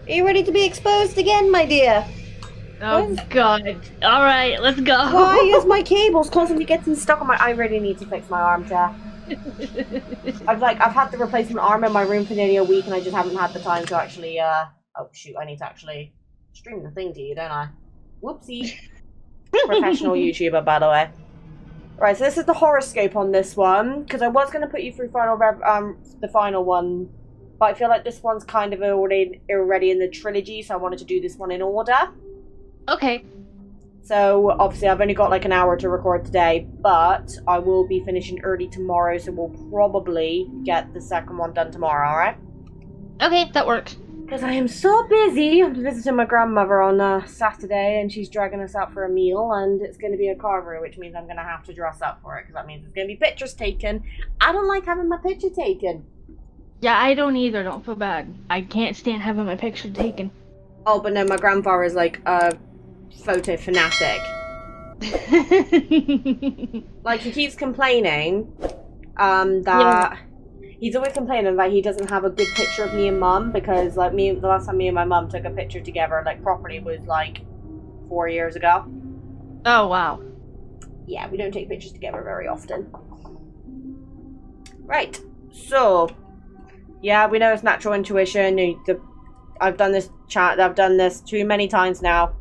Are you ready to be exposed again, my dear? Oh god. Alright, let's go. Why is my cables constantly getting stuck on my... I really need to fix my armchair. I've had the replacement arm in my room for nearly a week and I just haven't had the time to actually, oh shoot, I need to actually stream the thing to you, don't I? Whoopsie. Professional YouTuber, by the way. Right, so this is the horoscope on this one, because I was going to put you through the final one, but I feel like this one's kind of already in the trilogy, so I wanted to do this one in order. Okay. So, obviously, I've only got like an hour to record today, but I will be finishing early tomorrow, so we'll probably get the second one done tomorrow, alright? Okay, that works. Because I am so busy. I'm visiting my grandmother on Saturday, and she's dragging us out for a meal, and it's going to be a carvery, which means I'm going to have to dress up for it, because that means there's going to be pictures taken. I don't like having my picture taken. Yeah, I don't either, don't feel bad. I can't stand having my picture taken. Oh, but no, my grandfather is like a photo fanatic. Like, he keeps complaining that... Yeah. He's always complaining that he doesn't have a good picture of me and Mum, because like the last time me and my mum took a picture together, like properly, was like 4 years ago. Oh wow. Yeah, we don't take pictures together very often. Right. So, yeah, we know it's natural intuition. I've done this too many times now.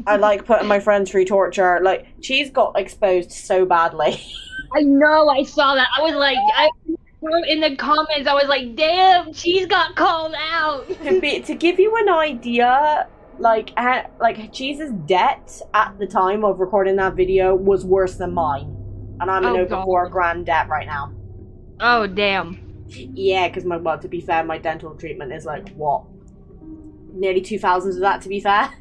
I like putting my friends through torture. Like, she's got exposed so badly. I know, I saw that. I was like, I wrote in the comments, I was like, damn, she's got called out. To give you an idea, like Cheese's debt at the time of recording that video was worse than mine. And I'm in over $4,000 debt right now. Oh, damn. Yeah, because to be fair, my dental treatment is like, what? Nearly 2,000 of that, to be fair?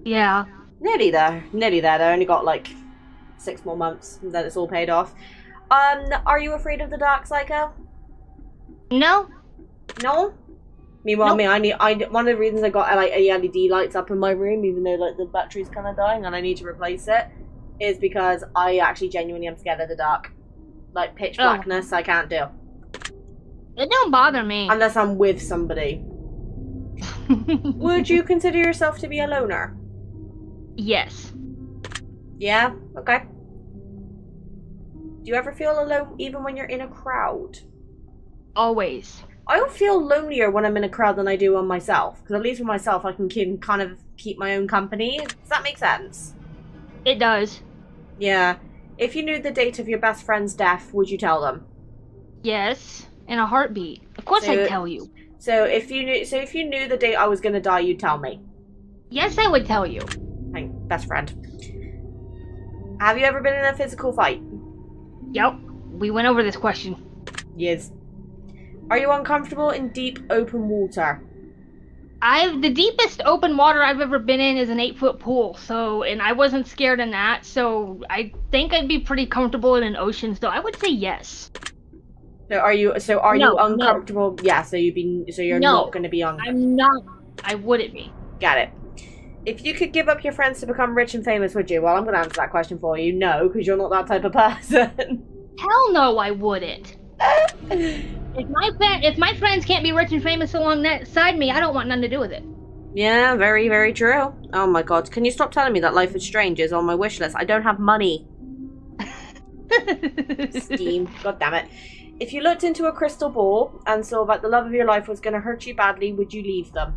Yeah. Nearly there. They only got like 6 more months, and then it's all paid off. Are you afraid of the dark, Sieko? No. No? Meanwhile, nope. one of the reasons I got like LED lights up in my room, even though like the battery's kind of dying and I need to replace it, is because I actually genuinely am scared of the dark. Like pitch blackness, I can't do. It don't bother me. Unless I'm with somebody. Would you consider yourself to be a loner? Yes. Yeah? Okay. Do you ever feel alone even when you're in a crowd? Always. I don't feel lonelier when I'm in a crowd than I do on myself. Because at least with myself, I can kind of keep my own company. Does that make sense? It does. Yeah. If you knew the date of your best friend's death, would you tell them? Yes. In a heartbeat. Of course I'd tell you. So if you knew the date I was going to die, you'd tell me? Yes, I would tell you. Best friend. Have you ever been in a physical fight? Yep. We went over this question. Yes. Are you uncomfortable in deep open water? The deepest open water I've ever been in is an 8-foot pool, and I wasn't scared in that, so I think I'd be pretty comfortable in an ocean, so I would say yes. So are you uncomfortable? No. Yeah, so you're not going to be uncomfortable. I'm not. I wouldn't be. Got it. If you could give up your friends to become rich and famous, would you? Well, I'm going to answer that question for you. No, because you're not that type of person. Hell no, I wouldn't. If my friends can't be rich and famous alongside me, I don't want nothing to do with it. Yeah, very, very true. Oh my god, can you stop telling me that Life is Strange is on my wish list? I don't have money. Steam. God damn it. If you looked into a crystal ball and saw that the love of your life was going to hurt you badly, would you leave them?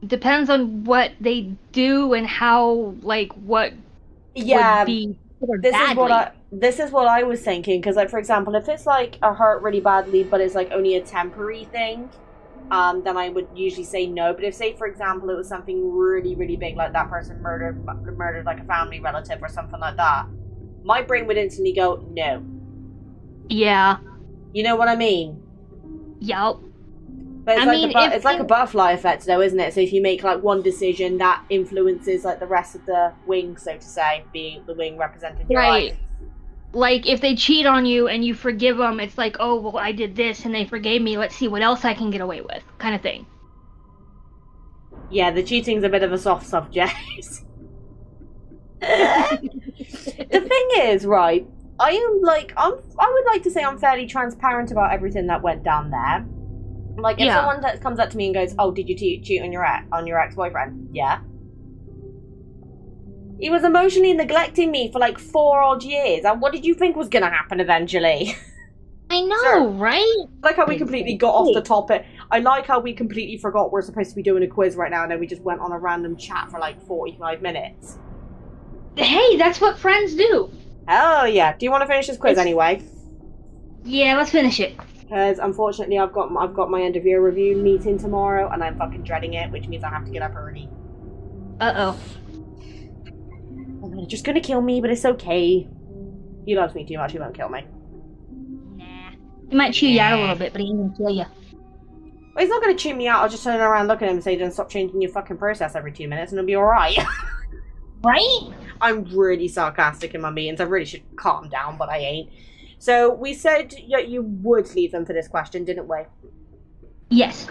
Depends on what they do and how, like, what would be badly. This is what I was thinking, because, like, for example, if it's, like, a hurt really badly, but it's, like, only a temporary thing, then I would usually say no. But if, say, for example, it was something really, really big, like that person murdered, like, a family relative or something like that, my brain would instantly go, no. Yeah. You know what I mean? Yup. But it's like a butterfly effect, though, isn't it? So if you make, like, one decision, that influences, like, the rest of the wing, so to say, being the wing representing your life. Like, if they cheat on you and you forgive them, it's like, oh, well, I did this and they forgave me, let's see what else I can get away with, kind of thing. Yeah, the cheating's a bit of a soft subject. The thing is, right, I am like I would like to say I'm fairly transparent about everything that went down there. Like if someone comes up to me and goes, "Oh, did you cheat on your ex-boyfriend?" Yeah. He was emotionally neglecting me for like 4 odd years. And what did you think was gonna happen eventually? I know, Sure. right? I like how we completely got off the topic. I like how we completely forgot we're supposed to be doing a quiz right now, and then we just went on a random chat for like 45 minutes. Hey, that's what friends do. Oh yeah. Do you want to finish this quiz anyway? Yeah, let's finish it. Because unfortunately, I've got my end of year review meeting tomorrow, and I'm fucking dreading it, which means I have to get up early. Uh-oh. They're just gonna kill me, but it's okay. He loves me too much. He won't kill me. Nah. He might chew you out a little bit, but he ain't gonna kill you. Well, he's not gonna chew me out. I'll just turn around, look at him, and say, "Don't stop changing your fucking process every 2 minutes, and it'll be all right." Right? I'm really sarcastic in my meetings. I really should calm down, but I ain't. So we said you would leave them for this question, didn't we? Yes.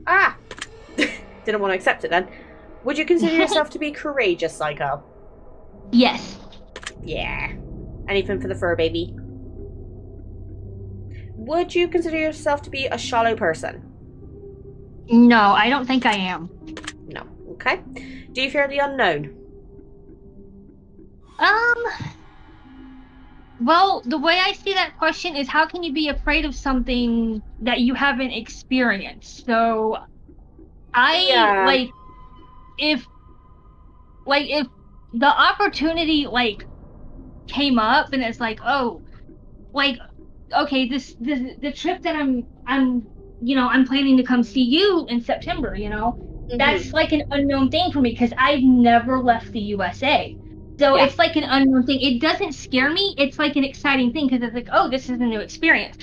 Ah! Didn't want to accept it then. Would you consider yourself to be courageous, Psycho? Yes. Yeah. Anything for the fur baby. Would you consider yourself to be a shallow person? No, I don't think I am. No. Okay. Do you fear the unknown? Well, the way I see that question is how can you be afraid of something that you haven't experienced? So, if the opportunity, came up and it's like, oh, okay, the trip that I'm planning to come see you in September, that's like an unknown thing for me because I've never left the USA. So it's like an unknown thing. It doesn't scare me. It's like an exciting thing because it's like, oh, this is a new experience.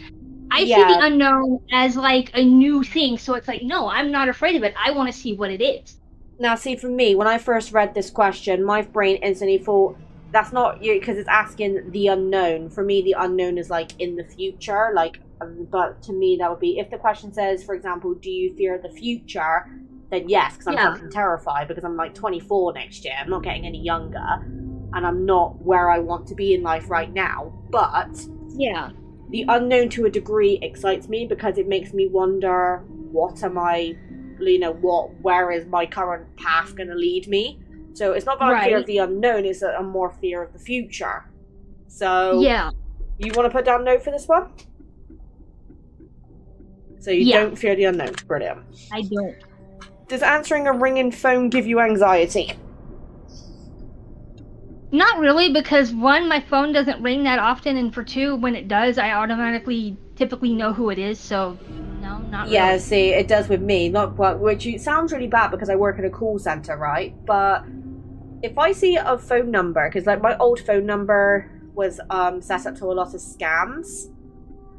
I see the unknown as like a new thing. So it's like, no, I'm not afraid of it. I want to see what it is. Now, see, for me, when I first read this question, my brain instantly thought, that's not you, because it's asking the unknown. For me, the unknown is like in the future. But to me, that would be, if the question says, for example, do you fear the future? Then yes, because I'm fucking terrified because I'm like 24 next year. I'm not getting any younger. And I'm not where I want to be in life right now. But the unknown to a degree excites me because it makes me wonder, what am I, where is my current path going to lead me? So it's not that I'm fear of the unknown, it's that I'm more fear of the future. So you want to put down no for this one? So you don't fear the unknown. Brilliant. I don't. Does answering a ringing phone give you anxiety? Not really, because 1, my phone doesn't ring that often, and for 2, when it does, I typically know who it is, so no, not really. Yeah, see, it does with me, which sounds really bad because I work at a call center, right? But if I see a phone number, because like my old phone number was set up to a lot of scams,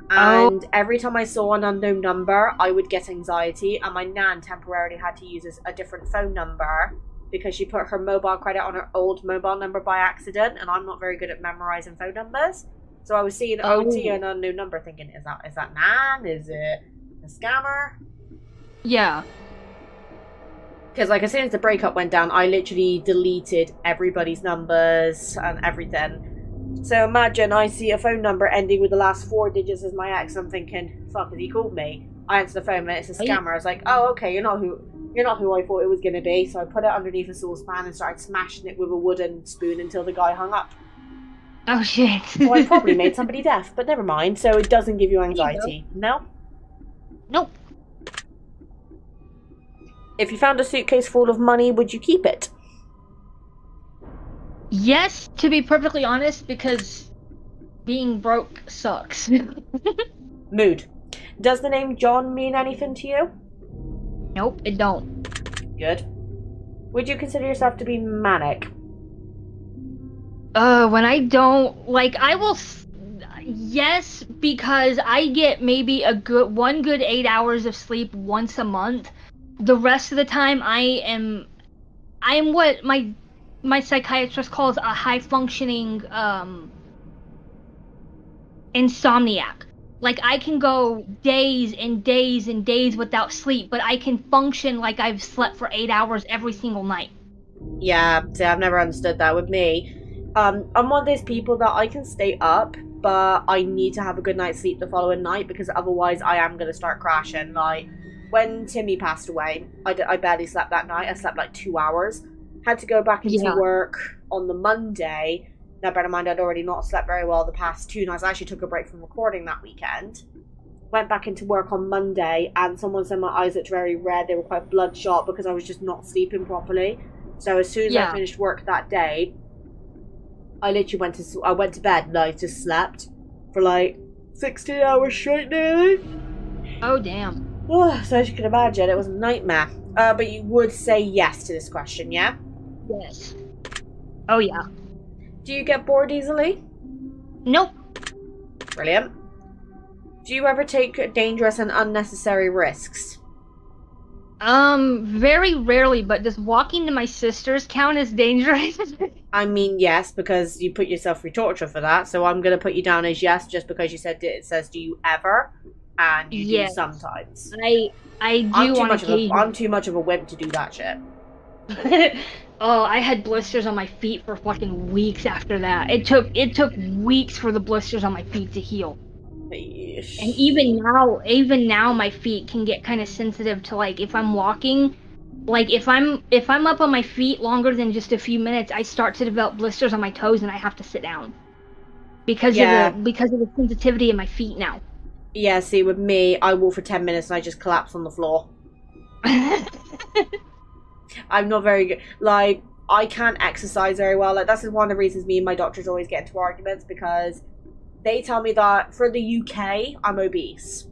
and every time I saw an unknown number, I would get anxiety, and my nan temporarily had to use a different phone number because she put her mobile credit on her old mobile number by accident, and I'm not very good at memorizing phone numbers. So I was seeing an unknown number thinking, is that Nan? Is it a scammer? Yeah. Because as soon as the breakup went down, I literally deleted everybody's numbers and everything. So imagine I see a phone number ending with the last 4 digits as my ex. I'm thinking, fuck, has he called me? I answer the phone and it's a scammer. I was like, oh, okay, you're not who I thought it was going to be. So I put it underneath a saucepan and started smashing it with a wooden spoon until the guy hung up. Oh, shit. So I probably made somebody deaf, but never mind. So it doesn't give you anxiety. No? Nope. If you found a suitcase full of money, would you keep it? Yes, to be perfectly honest, because being broke sucks. Mood. Does the name John mean anything to you? Nope, it don't. Good. Would you consider yourself to be manic? When I don't, I will, yes, because I get maybe one good 8 hours of sleep once a month. The rest of the time I am what my psychiatrist calls a high-functioning, insomniac. I can go days and days and days without sleep, but I can function like I've slept for 8 hours every single night. Yeah, see, I've never understood that with me. I'm one of those people that I can stay up, but I need to have a good night's sleep the following night because otherwise I am going to start crashing. Like, when Timmy passed away, I barely slept that night. I slept like 2 hours. Had to go back into work on the Monday. Now, bear in mind, I'd already not slept very well the past 2 nights. I actually took a break from recording that weekend. Went back into work on Monday, and someone said my eyes looked very red. They were quite bloodshot because I was just not sleeping properly. So as soon as I finished work that day, I literally went to bed and I just slept for like 16 hours straight nearly. Oh, damn. So as you can imagine, it was a nightmare. But you would say yes to this question, yeah? Yes. Oh, yeah. Do you get bored easily? Nope. Brilliant. Do you ever take dangerous and unnecessary risks? Very rarely, but does walking to my sister's count as dangerous? I mean, yes, because you put yourself through torture for that, so I'm going to put you down as yes, just because you said it says, do you ever? And you do sometimes. I do on occasion. I'm too much of a wimp to do that shit. Oh, I had blisters on my feet for fucking weeks after that. It took weeks for the blisters on my feet to heal. And even now my feet can get kind of sensitive to, like, if I'm walking, like if I'm up on my feet longer than just a few minutes, I start to develop blisters on my toes and I have to sit down because of the sensitivity in my feet now. Yeah, see, with me, I walk for 10 minutes and I just collapse on the floor. I'm not very good. Like, I can't exercise very well. Like, that's one of the reasons me and my doctors always get into arguments, because they tell me that for the UK, I'm obese.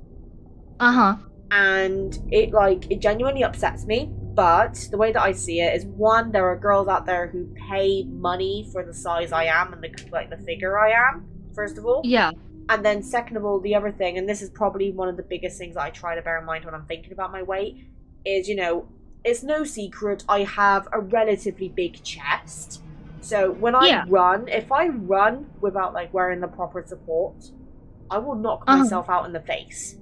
And it genuinely upsets me. But the way that I see it is, one, there are girls out there who pay money for the size I am and the figure I am, first of all. Yeah. And then second of all, the other thing, and this is probably one of the biggest things I try to bear in mind when I'm thinking about my weight, is, it's no secret I have a relatively big chest. So when I run, if I run without like wearing the proper support, I will knock myself out in the face.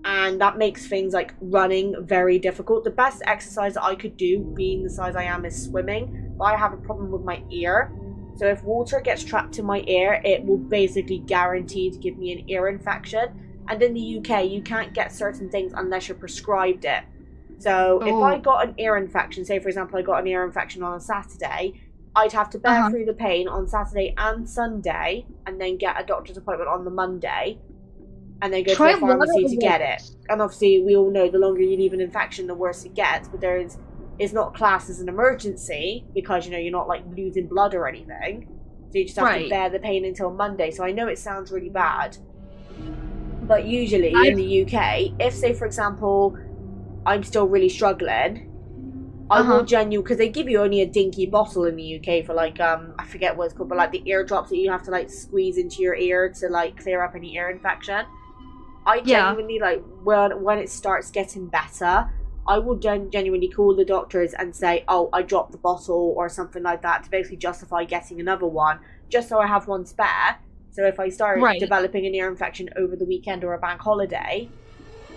And that makes things like running very difficult. The best exercise that I could do, being the size I am, is swimming. But I have a problem with my ear. So if water gets trapped in my ear, it will basically guarantee to give me an ear infection. And in the UK, you can't get certain things unless you're prescribed it. So if I got an ear infection, say for example I got an ear infection on a Saturday, I'd have to bear through the pain on Saturday and Sunday, and then get a doctor's appointment on the Monday, and then go to the pharmacy to get it. And obviously we all know the longer you leave an infection, the worse it gets, but it's not classed as an emergency because, you're not like losing blood or anything. So you just have to bear the pain until Monday. So I know it sounds really bad, but usually in the UK, if say for example I'm still really struggling, I will because they give you only a dinky bottle in the UK for like I forget what it's called, but like the eardrops that you have to like squeeze into your ear to like clear up any ear infection. I genuinely like when it starts getting better, I will genuinely call the doctors and say, oh, I dropped the bottle or something like that, to basically justify getting another one, just so I have one spare. So if I start developing an ear infection over the weekend or a bank holiday,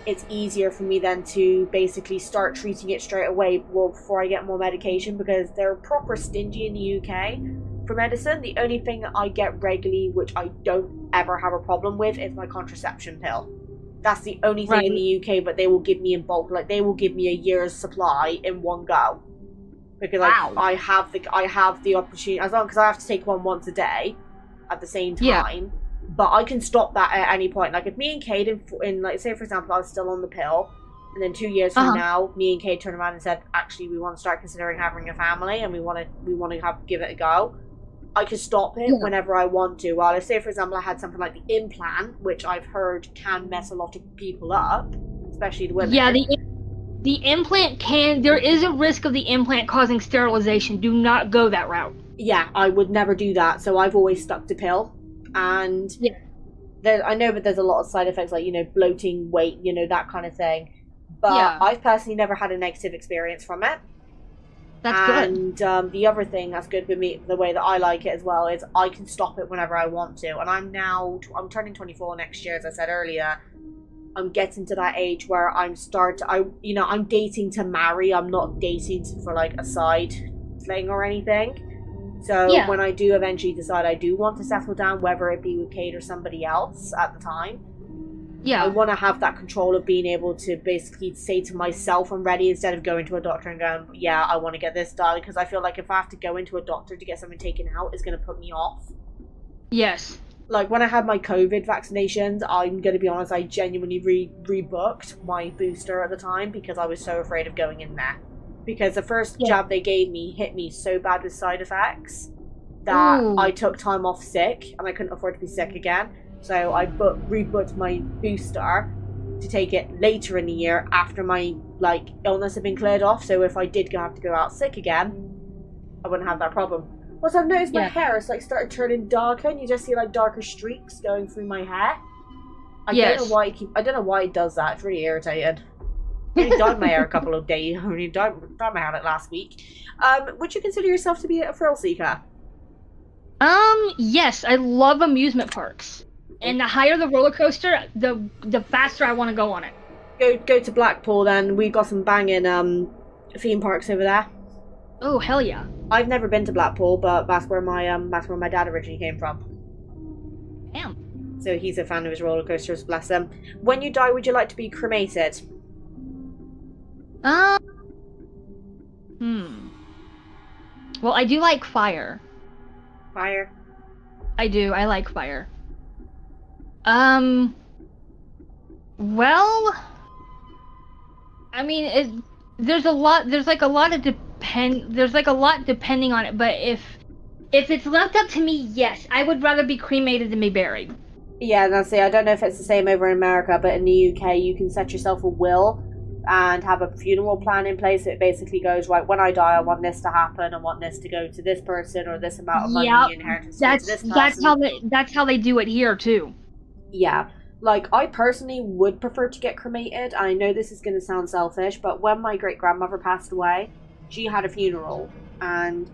it's easier for me then to basically start treating it straight away before I get more medication, because they're proper stingy in the UK for medicine. The only thing that I get regularly, which I don't ever have a problem with, is my contraception pill. That's the only thing in the UK, but they will give me in bulk. Like, they will give me a year's supply in one go. Because I have the opportunity, as long as I have to take one once a day at the same time. But I can stop that at any point. Like, if me and Kate, in like, say for example, I was still on the pill, and then 2 years from now, me and Kate turned around and said, actually, we want to start considering having a family, and we want to give it a go, I can stop it whenever I want to. Well, if say for example I had something like the implant, which I've heard can mess a lot of people up, especially the women. Yeah, the implant there is a risk of the implant causing sterilization. Do not go that route. Yeah, I would never do that. So I've always stuck to pill. And I know, but there's a lot of side effects, like, bloating, weight, that kind of thing. But I've personally never had a negative experience from it. That's good. And the other thing that's good with me, the way that I like it as well, is I can stop it whenever I want to. And I'm turning 24 next year, as I said earlier. I'm getting to that age where I'm dating to marry. I'm not dating for like a side thing or anything. So Yeah. when I do eventually decide I do want to settle down, whether it be with Kate or somebody else at the time, I Yeah. want to have that control of being able to basically say to myself I'm ready, instead of going to a doctor and going, yeah, I want to get this done, because I feel like if I have to go into a doctor to get something taken out, it's going to put me off. Yes. Like, when I had my COVID vaccinations, I'm going to be honest, I genuinely rebooked my booster at the time because I was so afraid of going in there. Because the first jab they gave me hit me so bad with side effects that I took time off sick, and I couldn't afford to be sick again. So I rebooked my booster to take it later in the year after my illness had been cleared off. So if I did have to go out sick again, I wouldn't have that problem. Also, I've noticed my hair has started turning darker, and you just see darker streaks going through my hair. I don't know why it does that. It's really irritating. I only dyed my hair a couple of days. I only dyed my hair last week. Would you consider yourself to be a thrill seeker? Yes, I love amusement parks. And the higher the roller coaster, the faster I want to go on it. Go to Blackpool then. We've got some banging theme parks over there. Oh, hell yeah. I've never been to Blackpool, but that's where my dad originally came from. Damn. So he's a fan of his roller coasters, bless him. When you die, would you like to be cremated? Well, I do like fire. Fire? I do. I like fire. Well, I mean, there's a lot depending on it, but if it's left up to me, yes, I would rather be cremated than be buried. Yeah, that's it. I don't know if it's the same over in America, but in the UK, you can set yourself a will and have a funeral plan in place. It basically goes, right, when I die, I want this to happen. I want this to go to this person, or this amount of money inheritance to this person. That's how they do it here too. Yeah. Like, I personally would prefer to get cremated. I know this is going to sound selfish, but when my great-grandmother passed away, she had a funeral, and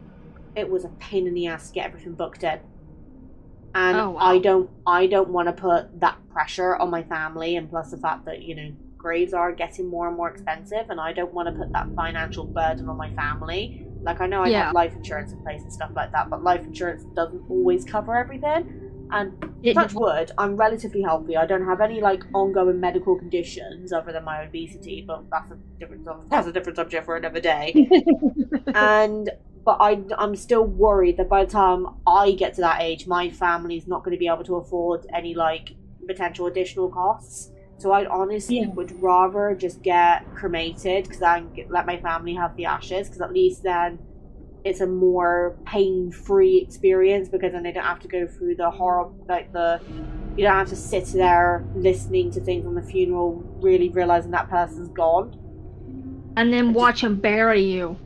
it was a pain in the ass to get everything booked in. And I don't want to put that pressure on my family, and plus the fact that, graves are getting more and more expensive, and I don't want to put that financial burden on my family. Like, I know I have life insurance in place and stuff like that, but life insurance doesn't always cover everything. And touch wood, I'm relatively healthy. I don't have any ongoing medical conditions other than my obesity, but that's a different subject for another day. But I'm still worried that by the time I get to that age, my family's not going to be able to afford any potential additional costs. So I honestly would rather just get cremated, because I can let my family have the ashes, because at least then it's a more pain-free experience, because then they don't have to go through the horror, you don't have to sit there listening to things on the funeral, really realizing that person's gone. And then watch them bury you.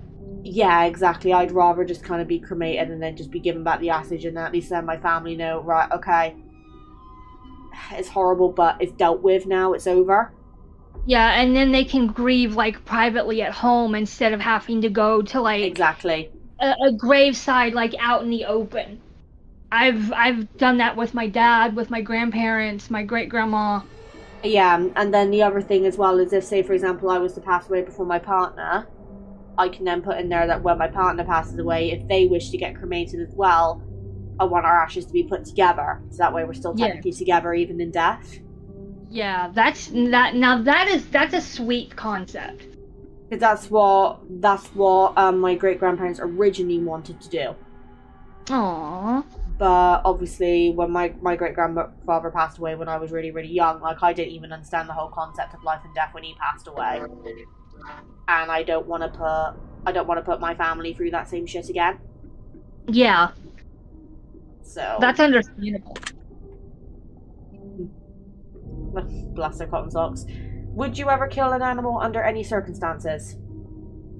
Yeah, exactly. I'd rather just kind of be cremated and then just be given back the ashes, and at least then my family know, right, okay, it's horrible, but it's dealt with now, it's over. Yeah, and then they can grieve privately at home instead of having to go to exactly a graveside out in the open. I've done that with my dad, with my grandparents, my great grandma. Yeah, and then the other thing as well is, if, say for example, I was to pass away before my partner, I can then put in there that when my partner passes away, if they wish to get cremated as well, I want our ashes to be put together, so that way we're still technically together even in death. Yeah, that's a sweet concept. Because that's what my great grandparents originally wanted to do. Aww. But obviously, when my great grandfather passed away when I was really, really young, I didn't even understand the whole concept of life and death when he passed away. And I don't want to put my family through that same shit again. Yeah. So that's understandable. Bless their cotton socks. Would you ever kill an animal under any circumstances?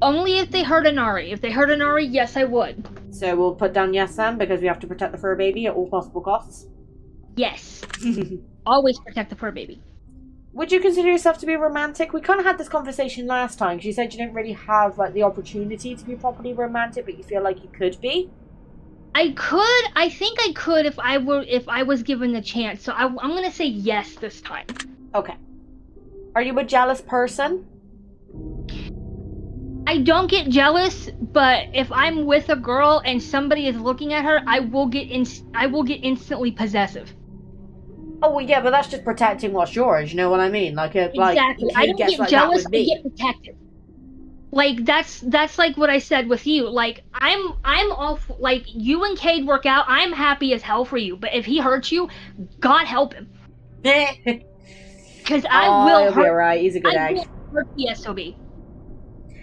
Only if they hurt an Ari. If they hurt an Ari, yes, I would. So we'll put down yes then, because we have to protect the fur baby at all possible costs. Yes. Always protect the fur baby. Would you consider yourself to be romantic? We kind of had this conversation last time, because you said you didn't really have the opportunity to be properly romantic, but you feel like you could be. I think I could if I was given the chance. So I'm gonna say yes this time. Okay. Are you a jealous person? I don't get jealous, but if I'm with a girl and somebody is looking at her, I will get instantly possessive. Oh well, yeah, but that's just protecting what's yours. You know what I mean? Like if Exactly. I Kate don't gets get like that jealous. with I me. get protective. Like that's like what I said with you. Like I'm all like you and Cade work out. I'm happy as hell for you. But if he hurts you, God help him. Because I will he'll be hurt. alright. He's a good I egg. will hurt the SOB.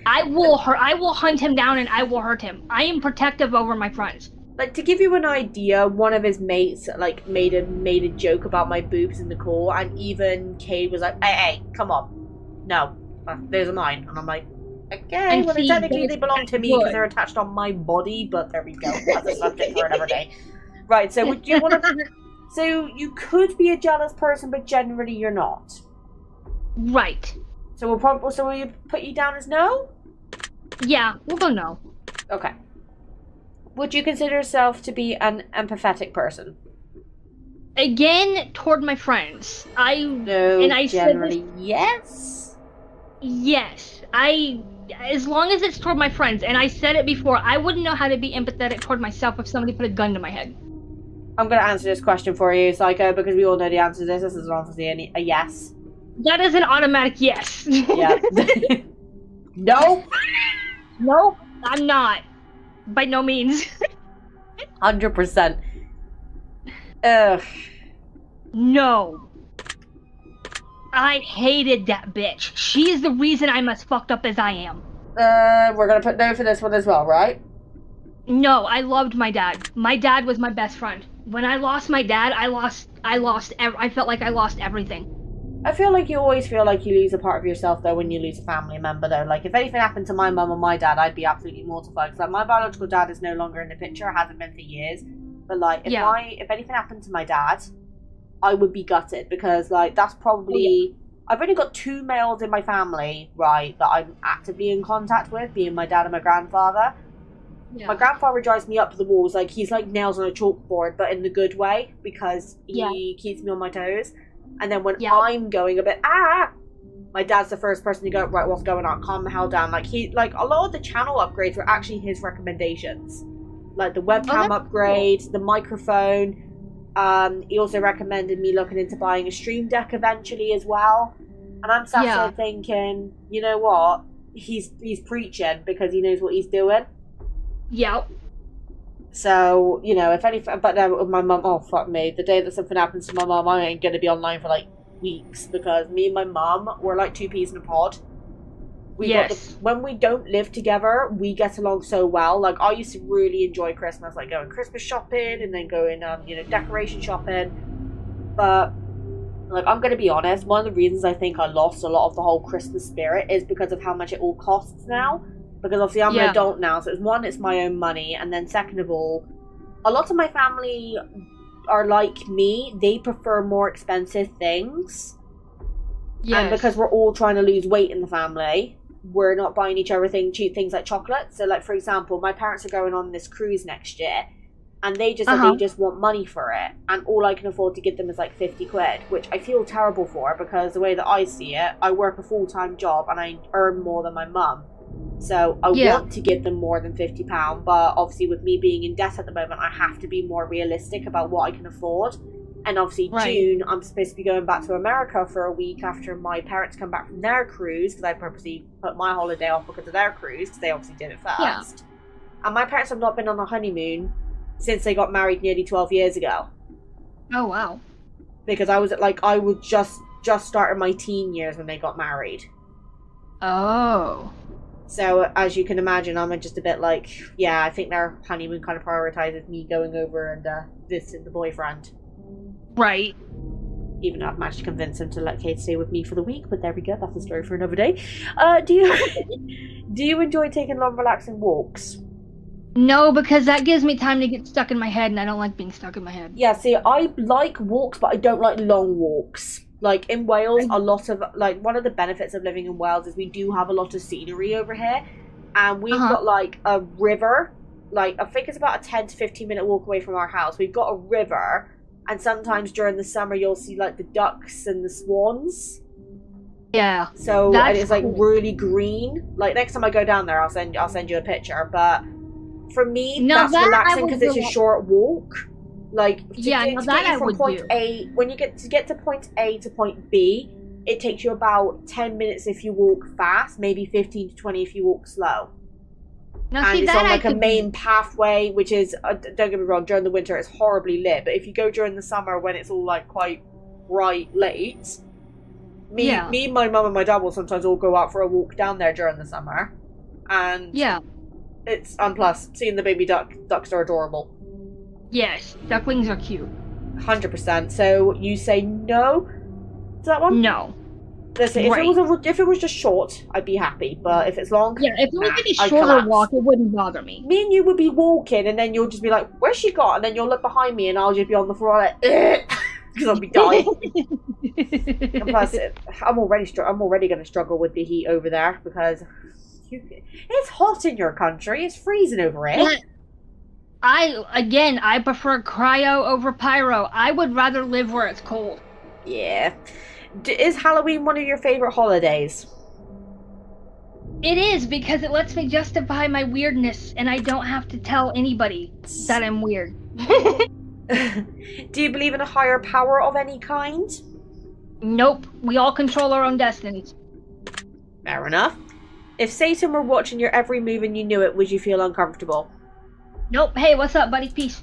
I will hurt. I will hunt him down and I will hurt him. I am protective over my friends. Like to give you an idea, one of his mates like made a joke about my boobs in the call, and even Cade was like, "Hey, come on, no, those are mine." And I'm like, "Okay, And well, see, technically they belong to me because good. they're attached on my body." But there we go. That's a subject for another day. Right. So would you want to? So you could be a jealous person, but generally you're not. Right. So will you put you down as no? Yeah, we'll go no. Okay. Would you consider yourself to be an empathetic person? Again, toward my friends. No, and I generally said this, yes. yes. As long as it's toward my friends, and I said it before, I wouldn't know how to be empathetic toward myself if somebody put a gun to my head. I'm going to answer this question for you, Sieko, because we all know the answer to this. This is obviously a yes. That is an automatic yes. Yeah. No. Nope, I'm not. By no means. 100%. Ugh. No. I hated that bitch. She is the reason I'm as fucked up as I am. We're going to put no for this one as well, right? No, I loved my dad. My dad was my best friend. When I lost my dad, I felt like I lost everything. I feel like you always feel like you lose a part of yourself, though, when you lose a family member, though. Like, if anything happened to my mum or my dad, I'd be absolutely mortified. Because, like, my biological dad is no longer in the picture, hasn't been for years. But, like, if anything happened to my dad, I would be gutted. Because, like, that's probably... I've only got 2 males in my family, right, that I'm actively in contact with, being my dad and my grandfather. Yeah. My grandfather drives me up the walls. Like, he's like nails on a chalkboard, but in the good way. Because he keeps me on my toes. And then when I'm going a bit, my dad's the first person to go, right, what's going on? Calm the hell down. Like, a lot of the channel upgrades were actually his recommendations. Like, the webcam upgrade, the microphone. He also recommended me looking into buying a stream deck eventually as well. And I'm sat there thinking, you know what? He's preaching because he knows what he's doing. Yep. So, you know, if anything, but then with my mum, oh fuck me, the day that something happens to my mum, I ain't gonna be online for like weeks because me and my mum, we're like 2 peas in a pod. When we don't live together, we get along so well. Like, I used to really enjoy Christmas, like going Christmas shopping and then going, decoration shopping. But, like, I'm gonna be honest, one of the reasons I think I lost a lot of the whole Christmas spirit is because of how much it all costs now. Because obviously I'm an adult now, so it's my own money, and then second of all, a lot of my family are like me, they prefer more expensive things. Yes. And because we're all trying to lose weight in the family, we're not buying each other cheap things like chocolate. So like, for example, my parents are going on this cruise next year, and they just they just want money for it, and all I can afford to give them is like 50 quid, which I feel terrible for, because the way that I see it, I work a full-time job and I earn more than my mum. So I want to give them more than £50, but obviously with me being in debt at the moment, I have to be more realistic about what I can afford. And obviously June, I'm supposed to be going back to America for a week after my parents come back from their cruise, because I purposely put my holiday off because of their cruise, because they obviously did it first. Yeah. And my parents have not been on a honeymoon since they got married nearly 12 years ago. Oh, wow. Because I was just starting my teen years when they got married. Oh. So, as you can imagine, I'm just a bit like, I think their honeymoon kind of prioritizes me going over and visiting the boyfriend. Right. Even though I've managed to convince him to let Kate stay with me for the week, but there we go, that's a story for another day. Do you enjoy taking long, relaxing walks? No, because that gives me time to get stuck in my head, and I don't like being stuck in my head. Yeah, see, I like walks, but I don't like long walks. Like, in Wales, a lot of, like, one of the benefits of living in Wales is we do have a lot of scenery over here. And we've got, like, a river. Like, I think it's about a 10 to 15 minute walk away from our house. We've got a river. And sometimes during the summer, you'll see, like, the ducks and the swans. Yeah. So That's and it's like cool. really green. Like next time I go down there, I'll send you a picture. But for me, No, that's that I relaxing would because it's a do. short walk. Like to Yeah, no, to that get you I from would point do. A, when you get to point A to point B, it takes you about 10 minutes if you walk fast, maybe 15 to 20 if you walk slow. Now, And see, it's that on I like a could main do. pathway, which is don't get me wrong, during the winter it's horribly lit, but if you go during the summer when it's all like quite bright late, Yeah. me, my mum and my dad will sometimes all go out for a walk down there during the summer, and Yeah. it's and plus seeing the baby ducks are adorable. Yes, ducklings are cute. 100%. So you say no to that one? No. Listen, if Right. it was just short, I'd be happy. But if it's long, Yeah, if it was nah, like a I'd shorter collapse. walk, it wouldn't bother me. Me and you would be walking, and then you'll just be like, "Where's she got?" And then you'll look behind me, and I'll just be on the floor like, because I'll be dying. And plus, I'm already going to struggle with the heat over there because it's hot in your country. It's freezing over here. Yeah. I prefer cryo over pyro. I would rather live where it's cold. Yeah. Is Halloween one of your favorite holidays? It is, because it lets me justify my weirdness, and I don't have to tell anybody that I'm weird. Do you believe in a higher power of any kind? Nope. We all control our own destinies. Fair enough. If Satan were watching your every move and you knew it, would you feel uncomfortable? Nope. Hey, what's up, buddy? Peace.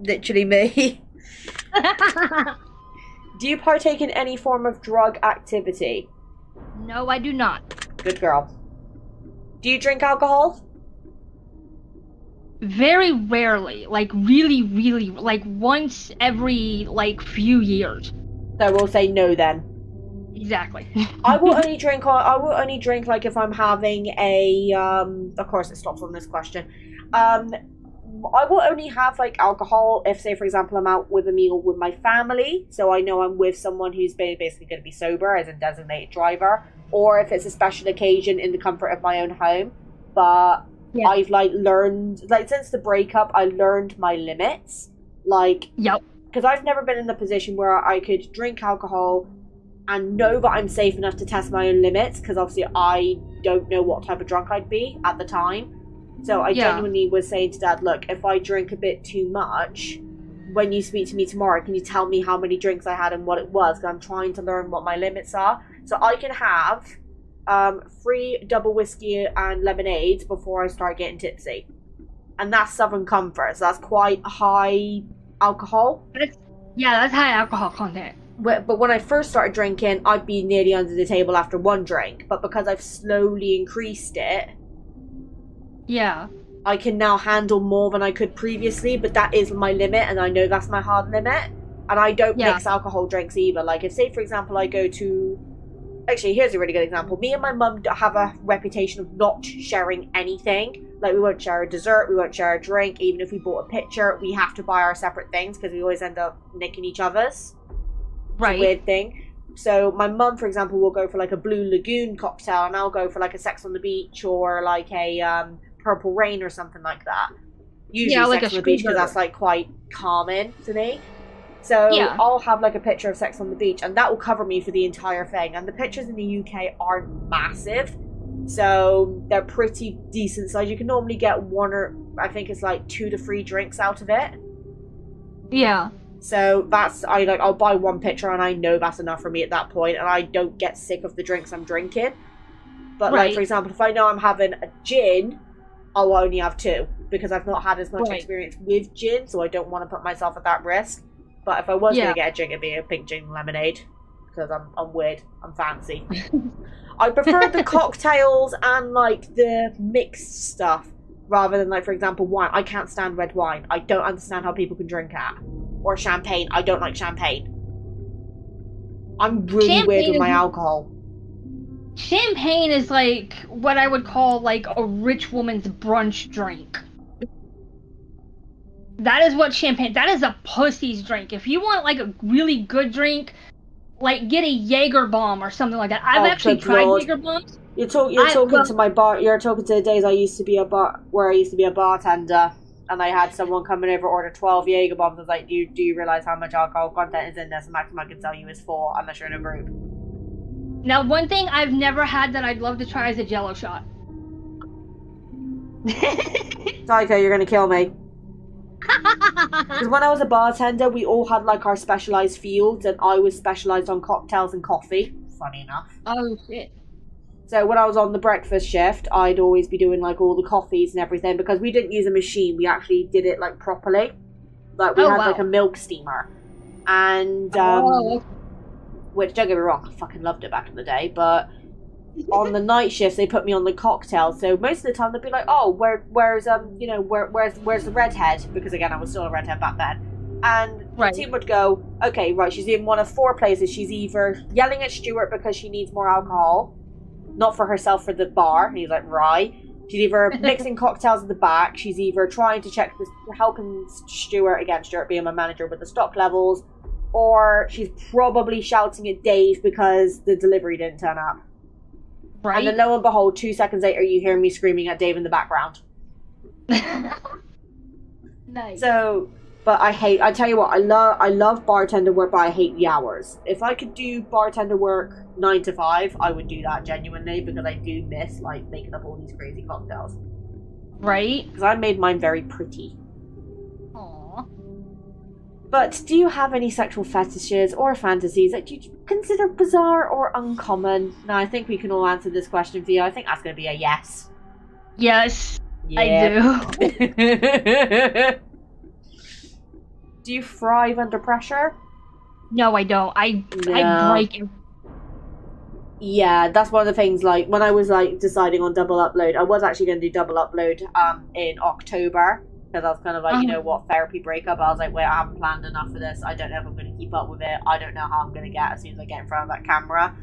Literally me. Do you partake in any form of drug activity? No, I do not. Good girl. Do you drink alcohol? Very rarely. Like, really, really, like, once every, like, few years. So we'll say no then. Exactly. I will only drink like if I'm having a of course it stops on this question. I will only have like alcohol if, say for example, I'm out with a meal with my family, so I know I'm with someone who's basically going to be sober as a designated driver, or if it's a special occasion in the comfort of my own home. But yeah. I've learned since the breakup, I learned my limits. Yep. Because I've never been in the position where I could drink alcohol and know that I'm safe enough to test my own limits, because obviously I don't know what type of drunk I'd be at the time. So I genuinely was saying to Dad, look, if I drink a bit too much, when you speak to me tomorrow, can you tell me how many drinks I had and what it was? Because I'm trying to learn what my limits are. So I can have 3 double whiskey and lemonades before I start getting tipsy. And that's Southern Comfort, so that's quite high alcohol. That's high alcohol content. But when I first started drinking, I'd be nearly under the table after 1 drink. But because I've slowly increased it, yeah, I can now handle more than I could previously. But that is my limit, and I know that's my hard limit. And I don't mix alcohol drinks either. Like, if, say, for example, I go to... Actually, here's a really good example. Me and my mum have a reputation of not sharing anything. Like, we won't share a dessert, we won't share a drink. Even if we bought a picture, we have to buy our separate things because we always end up nicking each other's. Right. It's a weird thing. So my mum, for example, will go for like a Blue Lagoon cocktail, and I'll go for like a Sex on the Beach or like a Purple Rain or something like that. Usually Sex on the Beach, because that's like quite calming to me. So I'll have like a picture of Sex on the Beach, and that will cover me for the entire thing. And the pictures in the UK aren't massive, so they're pretty decent size. You can normally get 1 or I think it's like 2 to 3 drinks out of it. Yeah. So that's I'll buy 1 picture, and I know that's enough for me at that point, and I don't get sick of the drinks I'm drinking. But like, for example, if I know I'm having a gin, I'll only have 2 because I've not had as much experience with gin, so I don't want to put myself at that risk. But if I was going to get a gin, it'd be a pink gin lemonade, because I'm weird, I'm fancy. I prefer the cocktails and like the mixed stuff rather than like, for example, wine. I can't stand red wine. I don't understand how people can drink that. Or champagne. I don't like champagne. I'm really weird with my alcohol. Champagne is like what I would call like a rich woman's brunch drink. That is what champagne... That is a pussy's drink. If you want like a really good drink, like get a Jaeger bomb or something like that. I've actually tried Jaeger bombs. You're talking to my bar. You're talking to the days I used to be a bartender. And I had someone coming over, order 12 Jaeger bombs. I was like, do you realize how much alcohol content is in this? The maximum I can tell you is 4, unless you're in a group. Now, one thing I've never had that I'd love to try is a Jello shot. Sieko, you're gonna kill me. Because when I was a bartender, we all had like our specialized fields, and I was specialized on cocktails and coffee. Funny enough. Oh shit. So when I was on the breakfast shift, I'd always be doing like all the coffees and everything because we didn't use a machine. We actually did it like properly. Like we had like a milk steamer, and which, don't get me wrong, I fucking loved it back in the day. But on the night shifts, they put me on the cocktail. So most of the time they'd be like, "Oh, where's the redhead?" Because again, I was still a redhead back then. And the team would go, "Okay, right, she's in one of four places. She's either yelling at Stuart because she needs more alcohol, not for herself, for the bar." And he's like, "Right." She's either mixing cocktails at the back. She's either trying to check helping Stuart, again, Stuart being my manager, with the stock levels, or she's probably shouting at Dave because the delivery didn't turn up. Right. And then lo and behold, 2 seconds later, you hear me screaming at Dave in the background. Nice. So, but I tell you what, I love bartender work, but I hate the hours. If I could do bartender work 9 to 5, I would do that genuinely, because I do miss like making up all these crazy cocktails. Right. Because I made mine very pretty. Aww. But do you have any sexual fetishes or fantasies that you consider bizarre or uncommon? Now, I think we can all answer this question for you. I think that's going to be a yes. Yes, yep. I do. Do you thrive under pressure? No, I don't. I break it. Yeah, that's one of the things, like, when I was, like, deciding on double upload, I was actually going to do double upload in October, because I was kind of like, you know what, therapy breakup. I was like, wait, I haven't planned enough for this. I don't know if I'm going to keep up with it. I don't know how I'm going to get as soon as I get in front of that camera.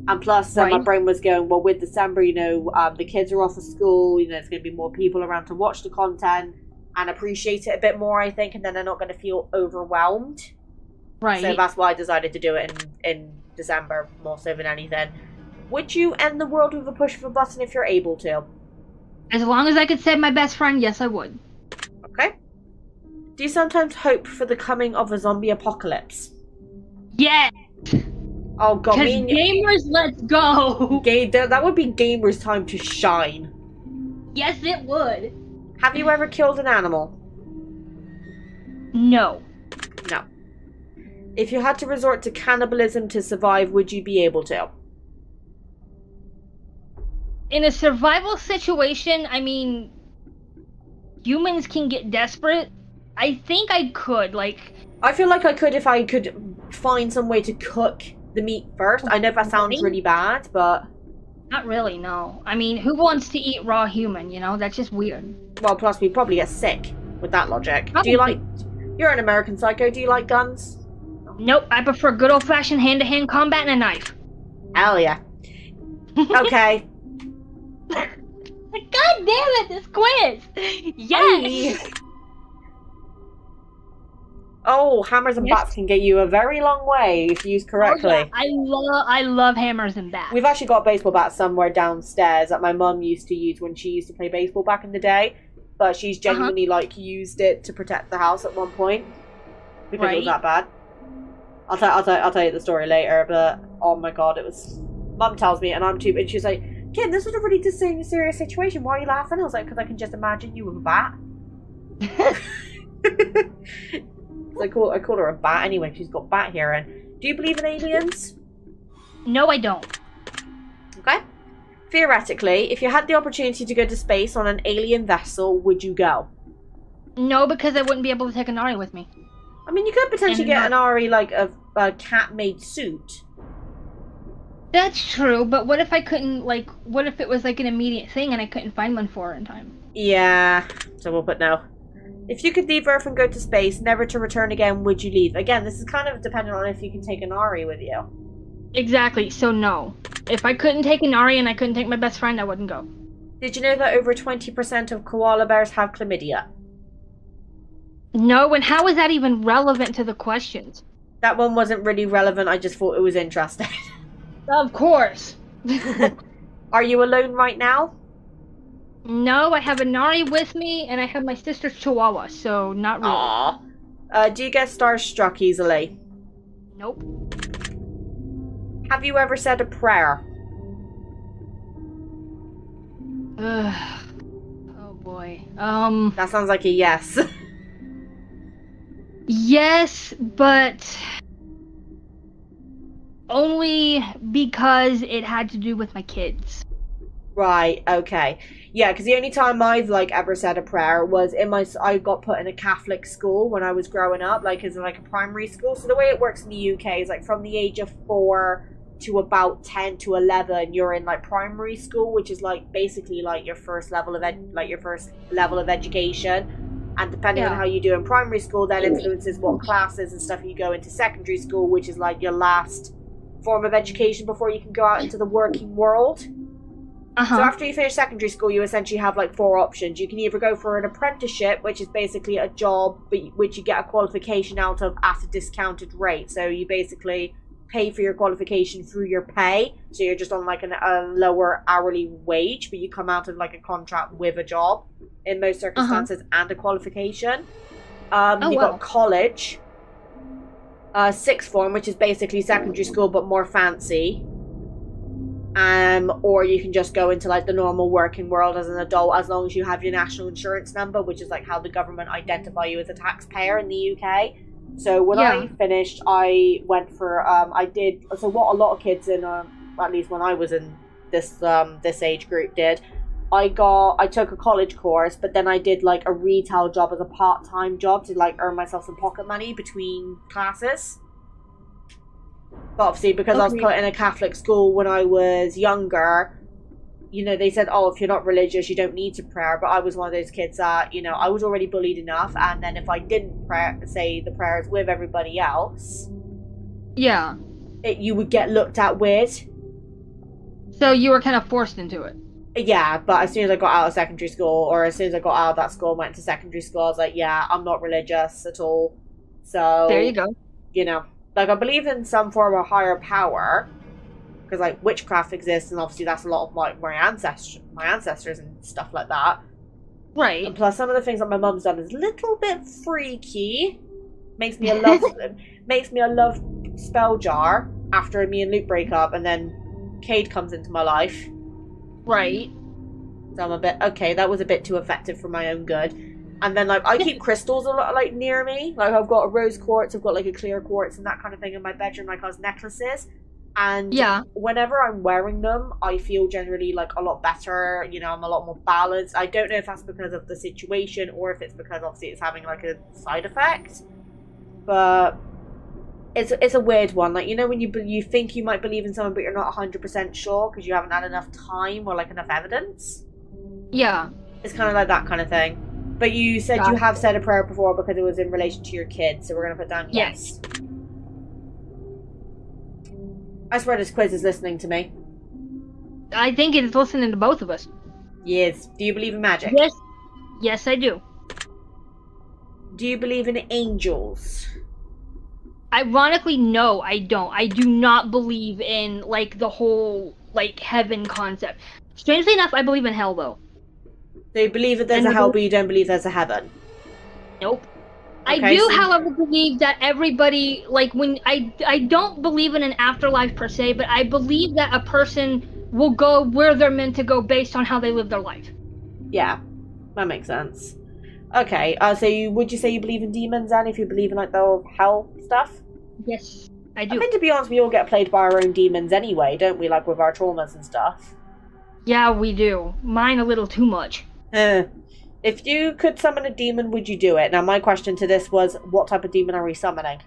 And plus, my brain was going, well, with December, you know, the kids are off of school, you know, there's going to be more people around to watch the content and appreciate it a bit more, I think, and then they're not going to feel overwhelmed. Right. So that's why I decided to do it in December, more so than anything. Would you end the world with a push of a button if you're able to? As long as I could save my best friend, yes, I would. Okay. Do you sometimes hope for the coming of a zombie apocalypse? Yes. Oh god, because gamers, let's go. That would be gamers' time to shine. Yes, it would. Have you ever killed an animal? No. No. If you had to resort to cannibalism to survive, would you be able to? In a survival situation, I mean, humans can get desperate. I think I could, like... I feel like I could if I could find some way to cook the meat first. I know that sounds really bad, but... Not really, no. I mean, who wants to eat raw human, you know? That's just weird. Well, plus we probably get sick with that logic. Probably. Do you like... You're an American Psycho, do you like guns? Nope, I prefer good old-fashioned hand-to-hand combat and a knife. Hell yeah. Okay. God damn it, this quiz! Yes! Oh, hammers and bats can get you a very long way if used correctly. Oh, yeah. I love hammers and bats. We've actually got a baseball bat somewhere downstairs that my mum used to use when she used to play baseball back in the day. But she's genuinely like used it to protect the house at one point because it was that bad. I'll tell you the story later. But oh my god, it was. Mum tells me, and I'm too. And she's like, "Kim, this was a really serious situation. Why are you laughing?" I was like, "Because I can just imagine you with a bat." I call her a bat anyway. She's got bat hearing. Do you believe in aliens? No, I don't. Okay. Theoretically, if you had the opportunity to go to space on an alien vessel, would you go? No, because I wouldn't be able to take an Ari with me. I mean, you could potentially get an Ari, like a cat-made suit. That's true, but what if I couldn't, like, what if it was like an immediate thing and I couldn't find one for her in time? Yeah, so we'll put no. If you could leave Earth and go to space, never to return again, would you leave? Again, this is kind of dependent on if you can take an Ari with you. Exactly, so no. If I couldn't take an Ari and I couldn't take my best friend, I wouldn't go. Did you know that over 20% of koala bears have chlamydia? No, and how is that even relevant to the questions? That one wasn't really relevant, I just thought it was interesting. Of course. Are you alone right now? No, I have a Nari with me, and I have my sister's Chihuahua, so not really. Aww. Do you get starstruck easily? Nope. Have you ever said a prayer? Oh boy. That sounds like a yes. Yes, but only because it had to do with my kids. Right, okay. Yeah, because the only time I've, like, ever said a prayer was I got put in a Catholic school when I was growing up, like, as, like, a primary school. So the way it works in the UK is, like, from the age of 4 to about 10 to 11, you're in, like, primary school, which is, like, basically, like, your first level of education. And depending on how you do in primary school, that influences what classes and stuff you go into secondary school, which is, like, your last form of education before you can go out into the working world. So after you finish secondary school, you essentially have like 4 options. You can either go for an apprenticeship, which is basically a job which you get a qualification out of at a discounted rate. So you basically pay for your qualification through your pay. So you're just on like a lower hourly wage, but you come out of like a contract with a job in most circumstances and a qualification. You've got college, sixth form, which is basically secondary school but more fancy. Or you can just go into like the normal working world as an adult, as long as you have your national insurance number, which is like how the government identify you as a taxpayer in the UK. So when I finished, I went for so what a lot of kids in at least when I was in this age group did, I took a college course, but then I did like a retail job as a part-time job to like earn myself some pocket money between classes. But obviously, because I was put in a Catholic school when I was younger, you know, they said, oh, if you're not religious, you don't need to pray. But I was one of those kids that, you know, I was already bullied enough. And then if I didn't say the prayers with everybody else, you would get looked at weird. So you were kind of forced into it. Yeah, but as soon as I got out of secondary school, or as soon as I got out of that school and went to secondary school, I was like, yeah, I'm not religious at all. So there you go. You know. Like, I believe in some form of higher power, because, like, witchcraft exists, and obviously that's a lot of my ancestors and stuff like that. Right. And plus, some of the things that my mum's done is a little bit freaky. Makes me a love spell jar after me and Luke break up, and then Cade comes into my life. Right. So I'm a bit, okay, that was a bit too effective for my own good. And then, like, I keep crystals a lot, like, near me. Like, I've got a rose quartz, I've got, like, a clear quartz and that kind of thing in my bedroom, like, as necklaces. And whenever I'm wearing them, I feel generally, like, a lot better. You know, I'm a lot more balanced. I don't know if that's because of the situation or if it's because, obviously, it's having, like, a side effect. But it's a weird one. Like, you know, when you think you might believe in someone, but you're not 100% sure because you haven't had enough time or, like, enough evidence? Yeah. It's kind of like that kind of thing. But you said you have said a prayer before because it was in relation to your kids, so we're going to put down yes. I swear this quiz is listening to me. I think it's listening to both of us. Yes. Do you believe in magic? Yes. Yes, I do. Do you believe in angels? Ironically, no, I don't. I do not believe in, like, the whole, like, heaven concept. Strangely enough, I believe in hell, though. So you believe that there's a hell, but you don't believe there's a heaven? Nope. Okay, I do, however, believe that everybody, like, when I don't believe in an afterlife per se, but I believe that a person will go where they're meant to go based on how they live their life. Yeah, that makes sense. Okay, so would you say you believe in demons, then, if you believe in, like, the hell stuff? Yes, I do. I think, to be honest, we all get played by our own demons anyway, don't we? Like, with our traumas and stuff. Yeah, we do. Mine a little too much. If you could summon a demon, would you do it? Now, my question to this was, what type of demon are we summoning?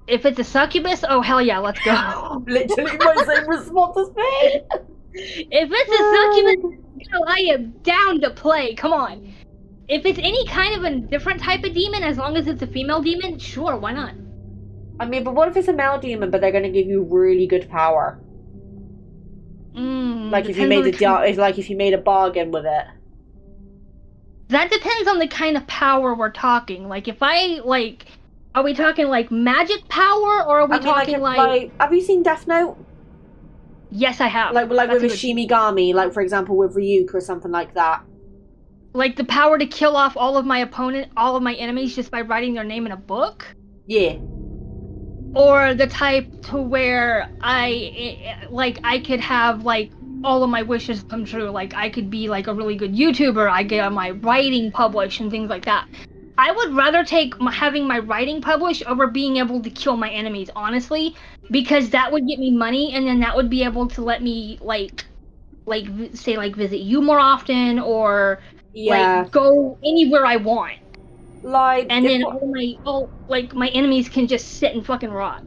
If it's a succubus, oh hell yeah, let's go. Literally my same response as me. If it's a succubus, girl, I am down to play. Come on. If it's any kind of a different type of demon, as long as it's a female demon, sure, why not? I mean, but what if it's a male demon, but they're going to give you really good power? Like if you made a bargain with it. That depends on the kind of power we're talking. Like, if I, like, are we talking, like, magic power, or are we talking, like... Have you seen Death Note? Yes, I have. Like with a Shinigami, like, for example, with Ryuk or something like that. Like, the power to kill off all of my enemies just by writing their name in a book? Yeah. or the type to where I could have like all of my wishes come true. Like I could be like a really good YouTuber. I get my writing published and things like that. I would rather take having my writing published over being able to kill my enemies, honestly, because that would get me money, and then that would be able to let me like say like visit you more often, or like go anywhere I want. Like, and then my enemies can just sit and fucking rot.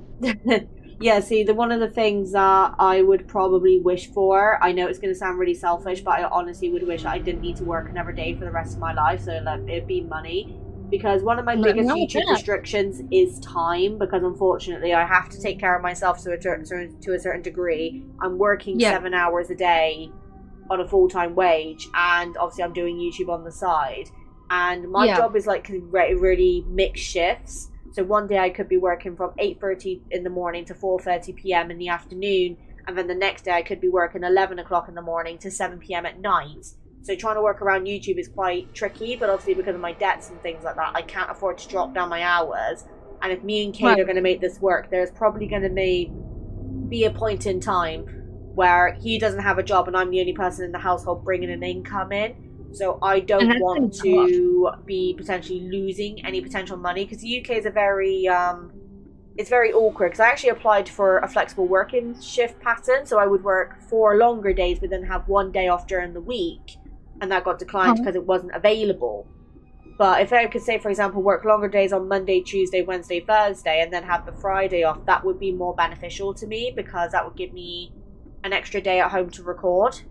Yeah, see, one of the things that I would probably wish for, I know it's going to sound really selfish, but I honestly would wish I didn't need to work another day for the rest of my life, so like, it'd be money. Because one of my biggest YouTube restrictions is time, because unfortunately I have to take care of myself to a certain degree. I'm working 7 hours a day on a full-time wage, and obviously I'm doing YouTube on the side. And my job is like really mixed shifts. So one day I could be working from 8:30 in the morning to 4:30 p.m. in the afternoon, and then the next day I could be working 11 o'clock in the morning to 7 p.m. at night. So trying to work around YouTube is quite tricky, but obviously because of my debts and things like that, I can't afford to drop down my hours. And if me and Kate are going to make this work, there's probably going to be a point in time where he doesn't have a job and I'm the only person in the household bringing an income in. So I don't want to be potentially losing any potential money, because the UK is a very it's very awkward, because I actually applied for a flexible working shift pattern, so I would work 4 longer days but then have 1 day off during the week, and that got declined because it wasn't available. But if I could say, for example, work longer days on Monday, Tuesday, Wednesday, Thursday, and then have the Friday off, that would be more beneficial to me, because that would give me an extra day at home to record.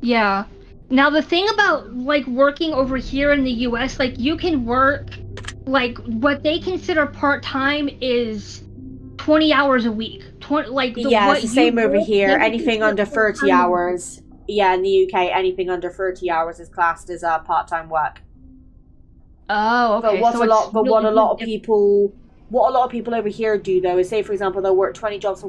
Yeah. Now the thing about like working over here in the US, like you can work like what they consider part-time is 20 hours a week. It's the same over here. Anything under 30 hours. Yeah, in the UK, anything under 30 hours is classed as part-time work. Oh, okay. But what a lot of people over here do, though, is say, for example, they'll work 20 hours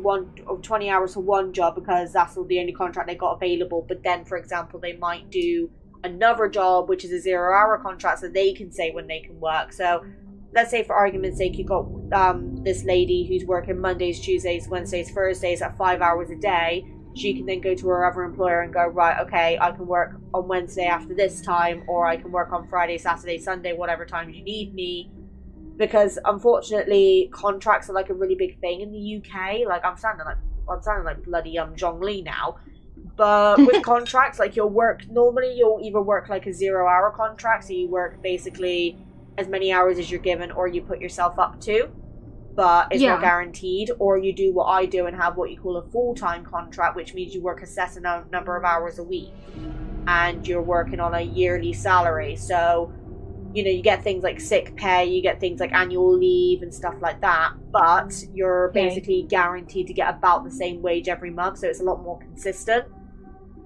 for one job because that's the only contract they got available. But then, for example, they might do another job, which is a 0-hour contract, so they can say when they can work. So let's say, for argument's sake, you got this lady who's working Mondays, Tuesdays, Wednesdays, Thursdays at 5 hours a day. She can then go to her other employer and go, right, okay, I can work on Wednesday after this time, or I can work on Friday, Saturday, Sunday, whatever time you need me. Because unfortunately, contracts are like a really big thing in the UK. Like I'm sounding like bloody Zhong Li now. But with contracts, like you'll either work like a 0-hour contract, so you work basically as many hours as you're given, or you put yourself up to, but it's not guaranteed. Or you do what I do and have what you call a full-time contract, which means you work a set number of hours a week, and you're working on a yearly salary. So you get things like sick pay, you get things like annual leave and stuff like that, but you're basically guaranteed to get about the same wage every month, so it's a lot more consistent.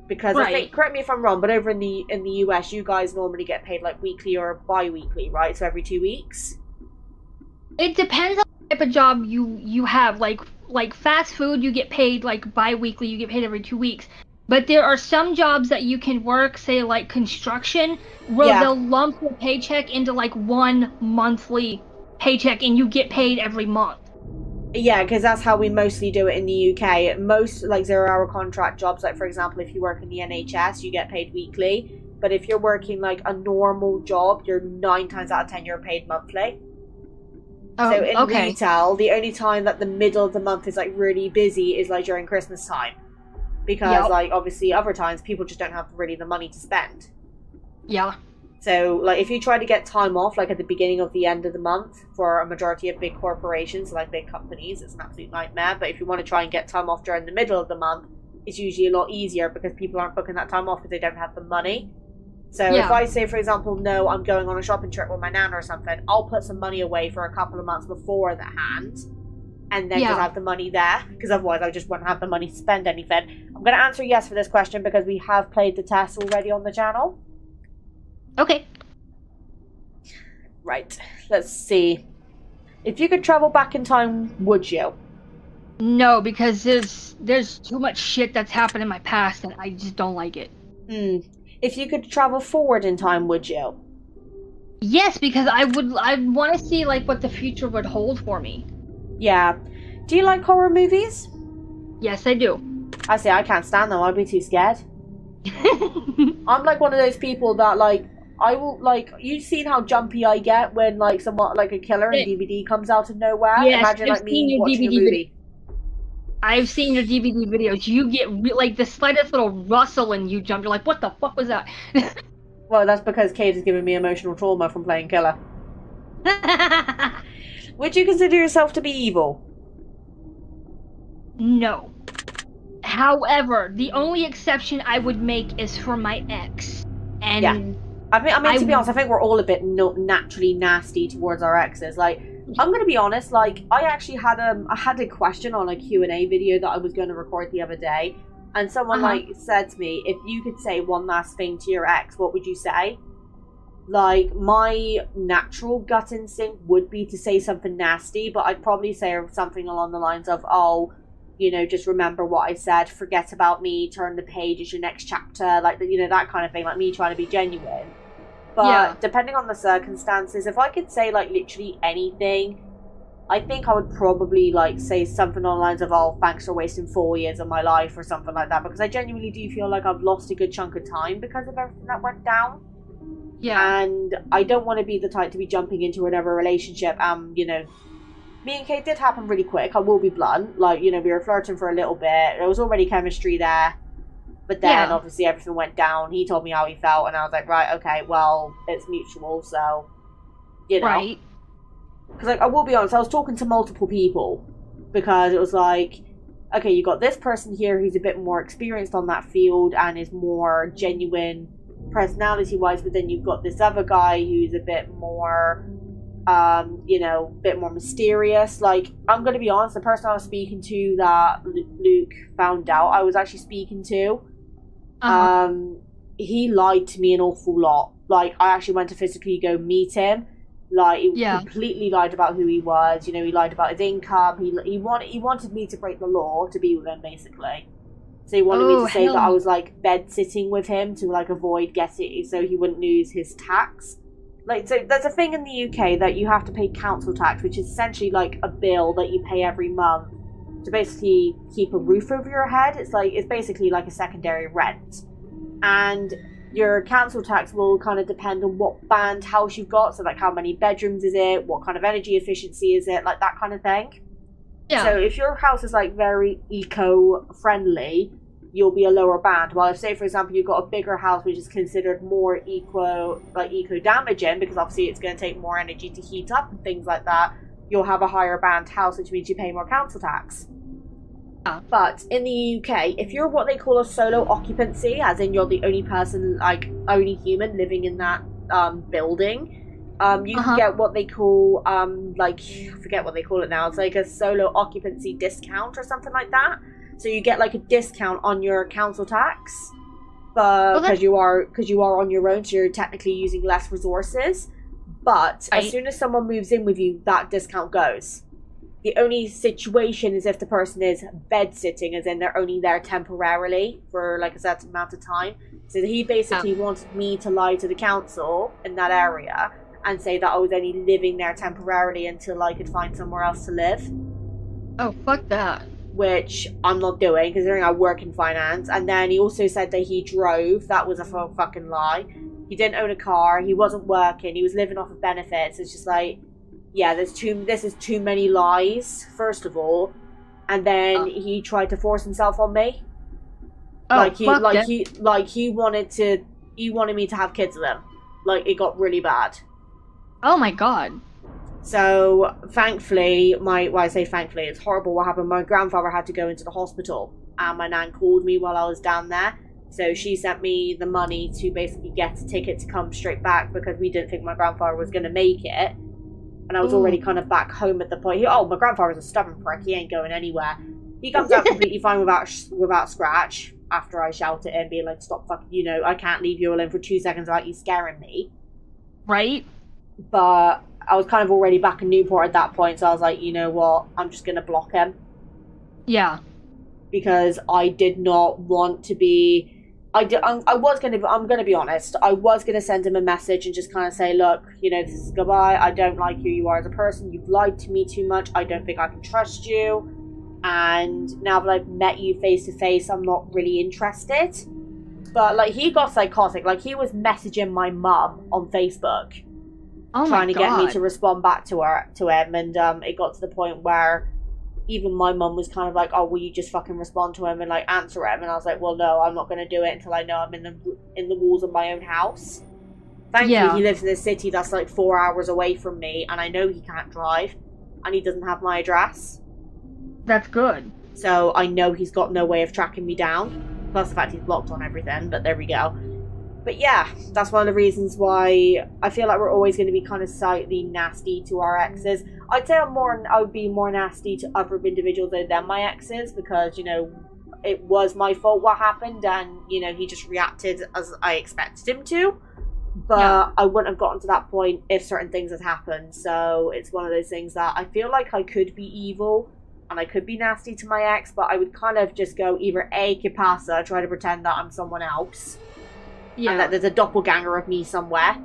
Because I think, correct me if I'm wrong, but over in the US, you guys normally get paid like weekly or bi-weekly, right? So every 2 weeks? It depends on the type of job you have. Like fast food, you get paid like bi-weekly, you get paid every 2 weeks. But there are some jobs that you can work, say like construction, where they'll lump your paycheck into like one monthly paycheck and you get paid every month. Yeah, because that's how we mostly do it in the UK. Most like 0-hour contract jobs, like for example, if you work in the NHS, you get paid weekly. But if you're working like a normal job, you're 9 times out of 10 you're paid monthly. So in retail, the only time that the middle of the month is like really busy is like during Christmas time. Because, like, obviously, other times, people just don't have really the money to spend. Yeah. So, like, if you try to get time off, like, at the beginning of the end of the month, for a majority of big corporations, like big companies, it's an absolute nightmare. But if you want to try and get time off during the middle of the month, it's usually a lot easier because people aren't booking that time off because they don't have the money. So, if I say, for example, no, I'm going on a shopping trip with my nan or something, I'll put some money away for a couple of months before the hand. And then just have the money there, because otherwise I just won't have the money to spend anything. I'm going to answer yes for this question because we have played the test already on the channel. Okay. Right. Let's see. If you could travel back in time, would you? No, because there's too much shit that's happened in my past and I just don't like it. If you could travel forward in time, would you? Yes, because I'd want to see like what the future would hold for me. Yeah. Do you like horror movies? Yes, I do. I say I can't stand them. I'd be too scared. I'm like one of those people that like I will like. You've seen how jumpy I get when like someone like a killer in DVD comes out of nowhere. Yes, Imagine I've like seen me your watching DVD a movie. I've seen your DVD videos. You get like the slightest little rustle and you jump. You're like, what the fuck was that? Well, that's because Kate has given me emotional trauma from playing killer. Would you consider yourself to be evil? No. However, the only exception I would make is for my ex. And yeah. I mean, to be honest, I think we're all a bit naturally nasty towards our exes. Like, I'm gonna be honest. Like, I actually had a question on a Q&A video that I was going to record the other day, and someone like said to me, if you could say one last thing to your ex, what would you say? Like, my natural gut instinct would be to say something nasty, but I'd probably say something along the lines of, oh, you know, just remember what I said, forget about me, turn the page, it's your next chapter, like, you know, that kind of thing, like me trying to be genuine. But depending on the circumstances, if I could say, like, literally anything, I think I would probably, like, say something on the lines of, oh, thanks for wasting 4 years of my life, or something like that, because I genuinely do feel like I've lost a good chunk of time because of everything that went down. Yeah. And I don't want to be the type to be jumping into whatever relationship, you know, me and Kate did happen really quick, I will be blunt. Like, you know, we were flirting for a little bit. There was already chemistry there. But then, obviously, everything went down. He told me how he felt, and I was like, right, okay, well, it's mutual, so, you know. Right. Because, like, I will be honest, I was talking to multiple people. Because it was like, okay, you got this person here who's a bit more experienced on that field and is more genuine personality-wise, but then you've got this other guy who's a bit more... you know, a bit more mysterious. Like, I'm gonna be honest, the person I was speaking to that Luke found out I was actually speaking to, he lied to me an awful lot. Like, I actually went to physically go meet him. Like, he completely lied about who he was. You know, he lied about his income. He wanted me to break the law to be with him, basically. So he wanted me to say that I was, like, bed sitting with him to, like, avoid getting, so he wouldn't lose his tax. Like, so there's a thing in the UK that you have to pay council tax, which is essentially like a bill that you pay every month to basically keep a roof over your head. It's basically like a secondary rent. And your council tax will kind of depend on what band house you've got. So like how many bedrooms is it? What kind of energy efficiency is it? Like that kind of thing. Yeah. So if your house is like very eco-friendly, you'll be a lower band. While if, say, for example, you've got a bigger house which is considered more eco-damaging, because obviously it's going to take more energy to heat up and things like that, you'll have a higher band house, which means you pay more council tax. But in the UK, if you're what they call a solo occupancy, as in you're the only person, like, only human living in that building, you can get what they call, like, I forget what they call it now, it's like a solo occupancy discount or something like that. So you get like a discount on your council tax, because you are on your own, so you're technically using less resources. But as soon as someone moves in with you, that discount goes. The only situation is if the person is bed sitting, as in they're only there temporarily for like a certain amount of time. So he basically wanted me to lie to the council in that area and say that I was only living there temporarily until I could find somewhere else to live. Oh, fuck that. Which I'm not doing, considering I work in finance. And then he also said that he drove. That was a fucking lie. He didn't own a car. He wasn't working. He was living off of benefits. It's just like, yeah, this is too many lies, first of all. And then he tried to force himself on me. He wanted me to have kids with him. Like, it got really bad. Oh my god. So, thankfully, I say thankfully, it's horrible what happened. My grandfather had to go into the hospital, and my nan called me while I was down there. So she sent me the money to basically get a ticket to come straight back, because we didn't think my grandfather was going to make it. And I was already kind of back home at the point. My grandfather's a stubborn prick. He ain't going anywhere. He comes out completely fine without scratch, after I shout at him, being like, stop fucking, you know, I can't leave you alone for 2 seconds without you scaring me. Right? But I was kind of already back in Newport at that point, so I was like, you know what, I'm just going to block him. Yeah. Because I did not want to be... I'm gonna be honest. I was gonna send him a message and just kind of say, look, you know, this is goodbye. I don't like who you are as a person. You've lied to me too much. I don't think I can trust you. And now that I've met you face to face, I'm not really interested. But like, he got psychotic. Like, he was messaging my mum on Facebook, trying to get me to respond back to him, and it got to the point where even my mum was kind of like, oh, will you just fucking respond to him and like answer him? And I was like, well, no, I'm not going to do it until I know I'm in the walls of my own house. Thankfully, he lives in a city that's like 4 hours away from me, and I know he can't drive, and he doesn't have my address. That's good. So I know he's got no way of tracking me down. Plus the fact he's blocked on everything, but there we go. But yeah, that's one of the reasons why I feel like we're always going to be kind of slightly nasty to our exes. I'd say I would be more nasty to other individuals than my exes, because, you know, it was my fault what happened, and, you know, he just reacted as I expected him to. But I wouldn't have gotten to that point if certain things had happened. So it's one of those things that I feel like I could be evil and I could be nasty to my ex, but I would kind of just go either A, que pasa, try to pretend that I'm someone else, and that there's a doppelganger of me somewhere.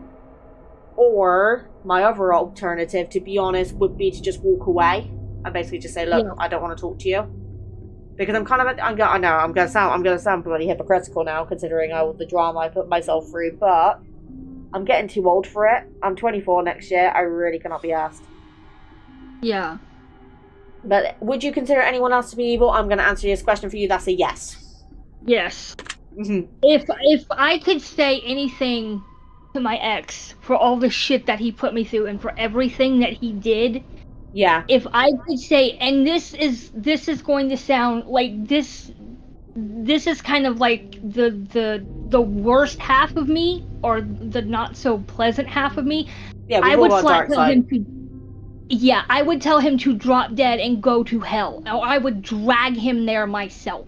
Or my other alternative, to be honest, would be to just walk away and basically just say, look, I don't want to talk to you. Because I'm kind of, I know I'm gonna sound bloody hypocritical now, considering all the drama I put myself through, but I'm getting too old for it. I'm 24 next year. I really cannot be asked. Yeah. But would you consider anyone else to be evil? I'm going to answer this question for you. That's a yes. Yes. Mm-hmm. If I could say anything to my ex for all the shit that he put me through and for everything that he did, if I could say, and this is going to sound like this is kind of like the worst half of me, or the not so pleasant half of me. Yeah, I would flat tell him to. Yeah, I would tell him to drop dead and go to hell. Or I would drag him there myself.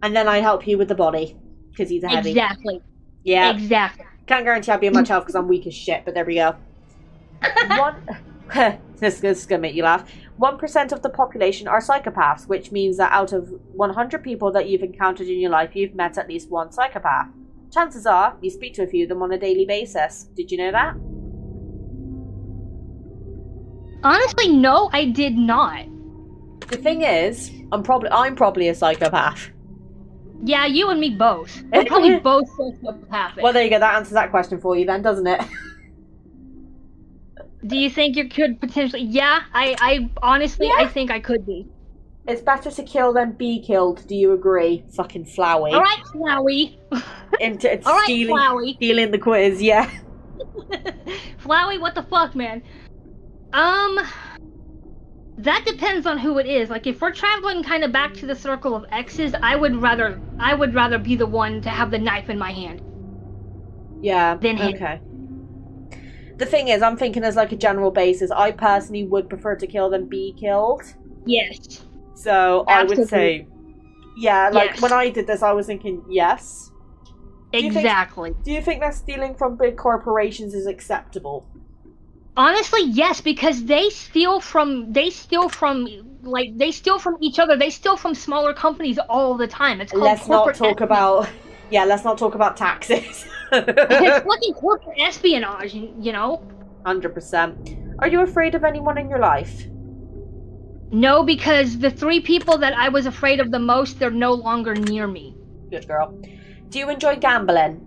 And then I'd help you with the body, because he's heavy. Exactly. Yeah. Exactly. Can't guarantee I'll be in much health because I'm weak as shit, but there we go. This is going to make you laugh. 1% of the population are psychopaths, which means that out of 100 people that you've encountered in your life, you've met at least one psychopath. Chances are you speak to a few of them on a daily basis. Did you know that? Honestly, no, I did not. The thing is, I'm probably a psychopath. Yeah, you and me both. We're probably both psychopathic. Well, there you go. That answers that question for you then, doesn't it? Do you think you could potentially... Yeah, I honestly, I think I could be. It's better to kill than be killed. Do you agree? Fucking Flowey. Alright, Flowey. Stealing the quiz, yeah. Flowey, what the fuck, man? That depends on who it is. Like, if we're traveling kind of back to the circle of exes, I would rather be the one to have the knife in my hand. Yeah. Than him. Okay. The thing is, I'm thinking as like a general basis, I personally would prefer to kill than be killed. Yes. So Absolutely. I would say, yeah, like when I did this, I was thinking yes. Exactly. Do you think that stealing from big corporations is acceptable? Honestly, yes, because they steal from each other. They steal from smaller companies all the time. It's called let's not talk about taxes. It's fucking corporate espionage, you know? 100%. Are you afraid of anyone in your life? No, because the 3 people that I was afraid of the most, they're no longer near me. Good girl. Do you enjoy gambling?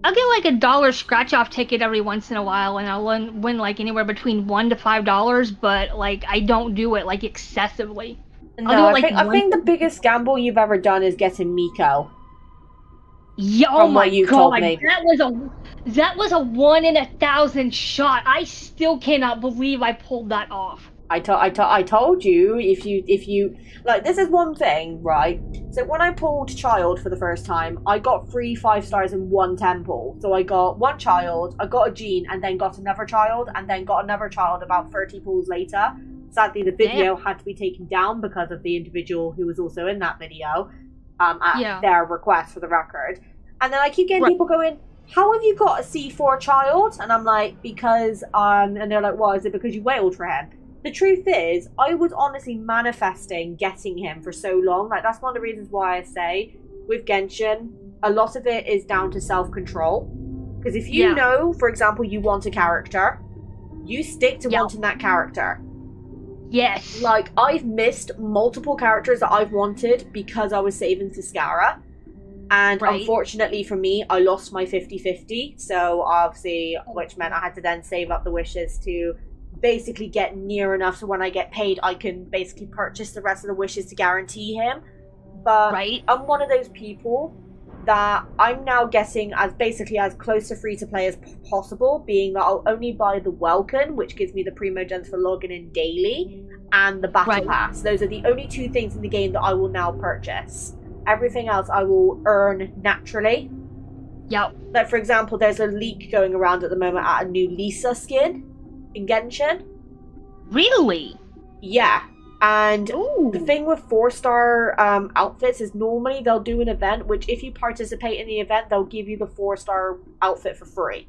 I'll get like $1 scratch-off ticket every once in a while, and I'll win like anywhere between $1 to $5, but like I don't do it like excessively. No, I think the biggest gamble you've ever done is getting Miko. Yeah, oh my god, that was a 1 in 1,000 shot. I still cannot believe I pulled that off. I told you if you like, this is one thing, right? So when I pulled Child for the first time, I got 3 5 stars in one temple. So I got one Child, I got a Gene, and then got another Child, and then got another Child about 30 pulls later. Sadly, the video had to be taken down because of the individual who was also in that video, at their request, for the record. And then I keep getting people going, how have you got a C4 Child? And I'm like, because, and they're like, well, is it because you wailed for him? the truth is, I was honestly manifesting getting him for so long. Like, that's one of the reasons why I say with Genshin, a lot of it is down to self-control. Because if you know, for example, you want a character, you stick to wanting that character. Yes. Like, I've missed multiple characters that I've wanted because I was saving Sascara. And unfortunately for me, I lost my 50-50. So obviously, which meant I had to then save up the wishes to basically get near enough so when I get paid, I can basically purchase the rest of the wishes to guarantee him. But I'm one of those people that I'm now getting as basically as close to free to play as possible, being that I'll only buy the Welkin, which gives me the Primogens for logging in daily, and the Battle Pass. Those are the only two things in the game that I will now purchase. Everything else I will earn naturally. Yep. Like, for example, there's a leak going around at the moment at a new Lisa skin in Genshin. Really? Yeah. And the thing with 4-star outfits is normally they'll do an event, which if you participate in the event, they'll give you the 4-star outfit for free.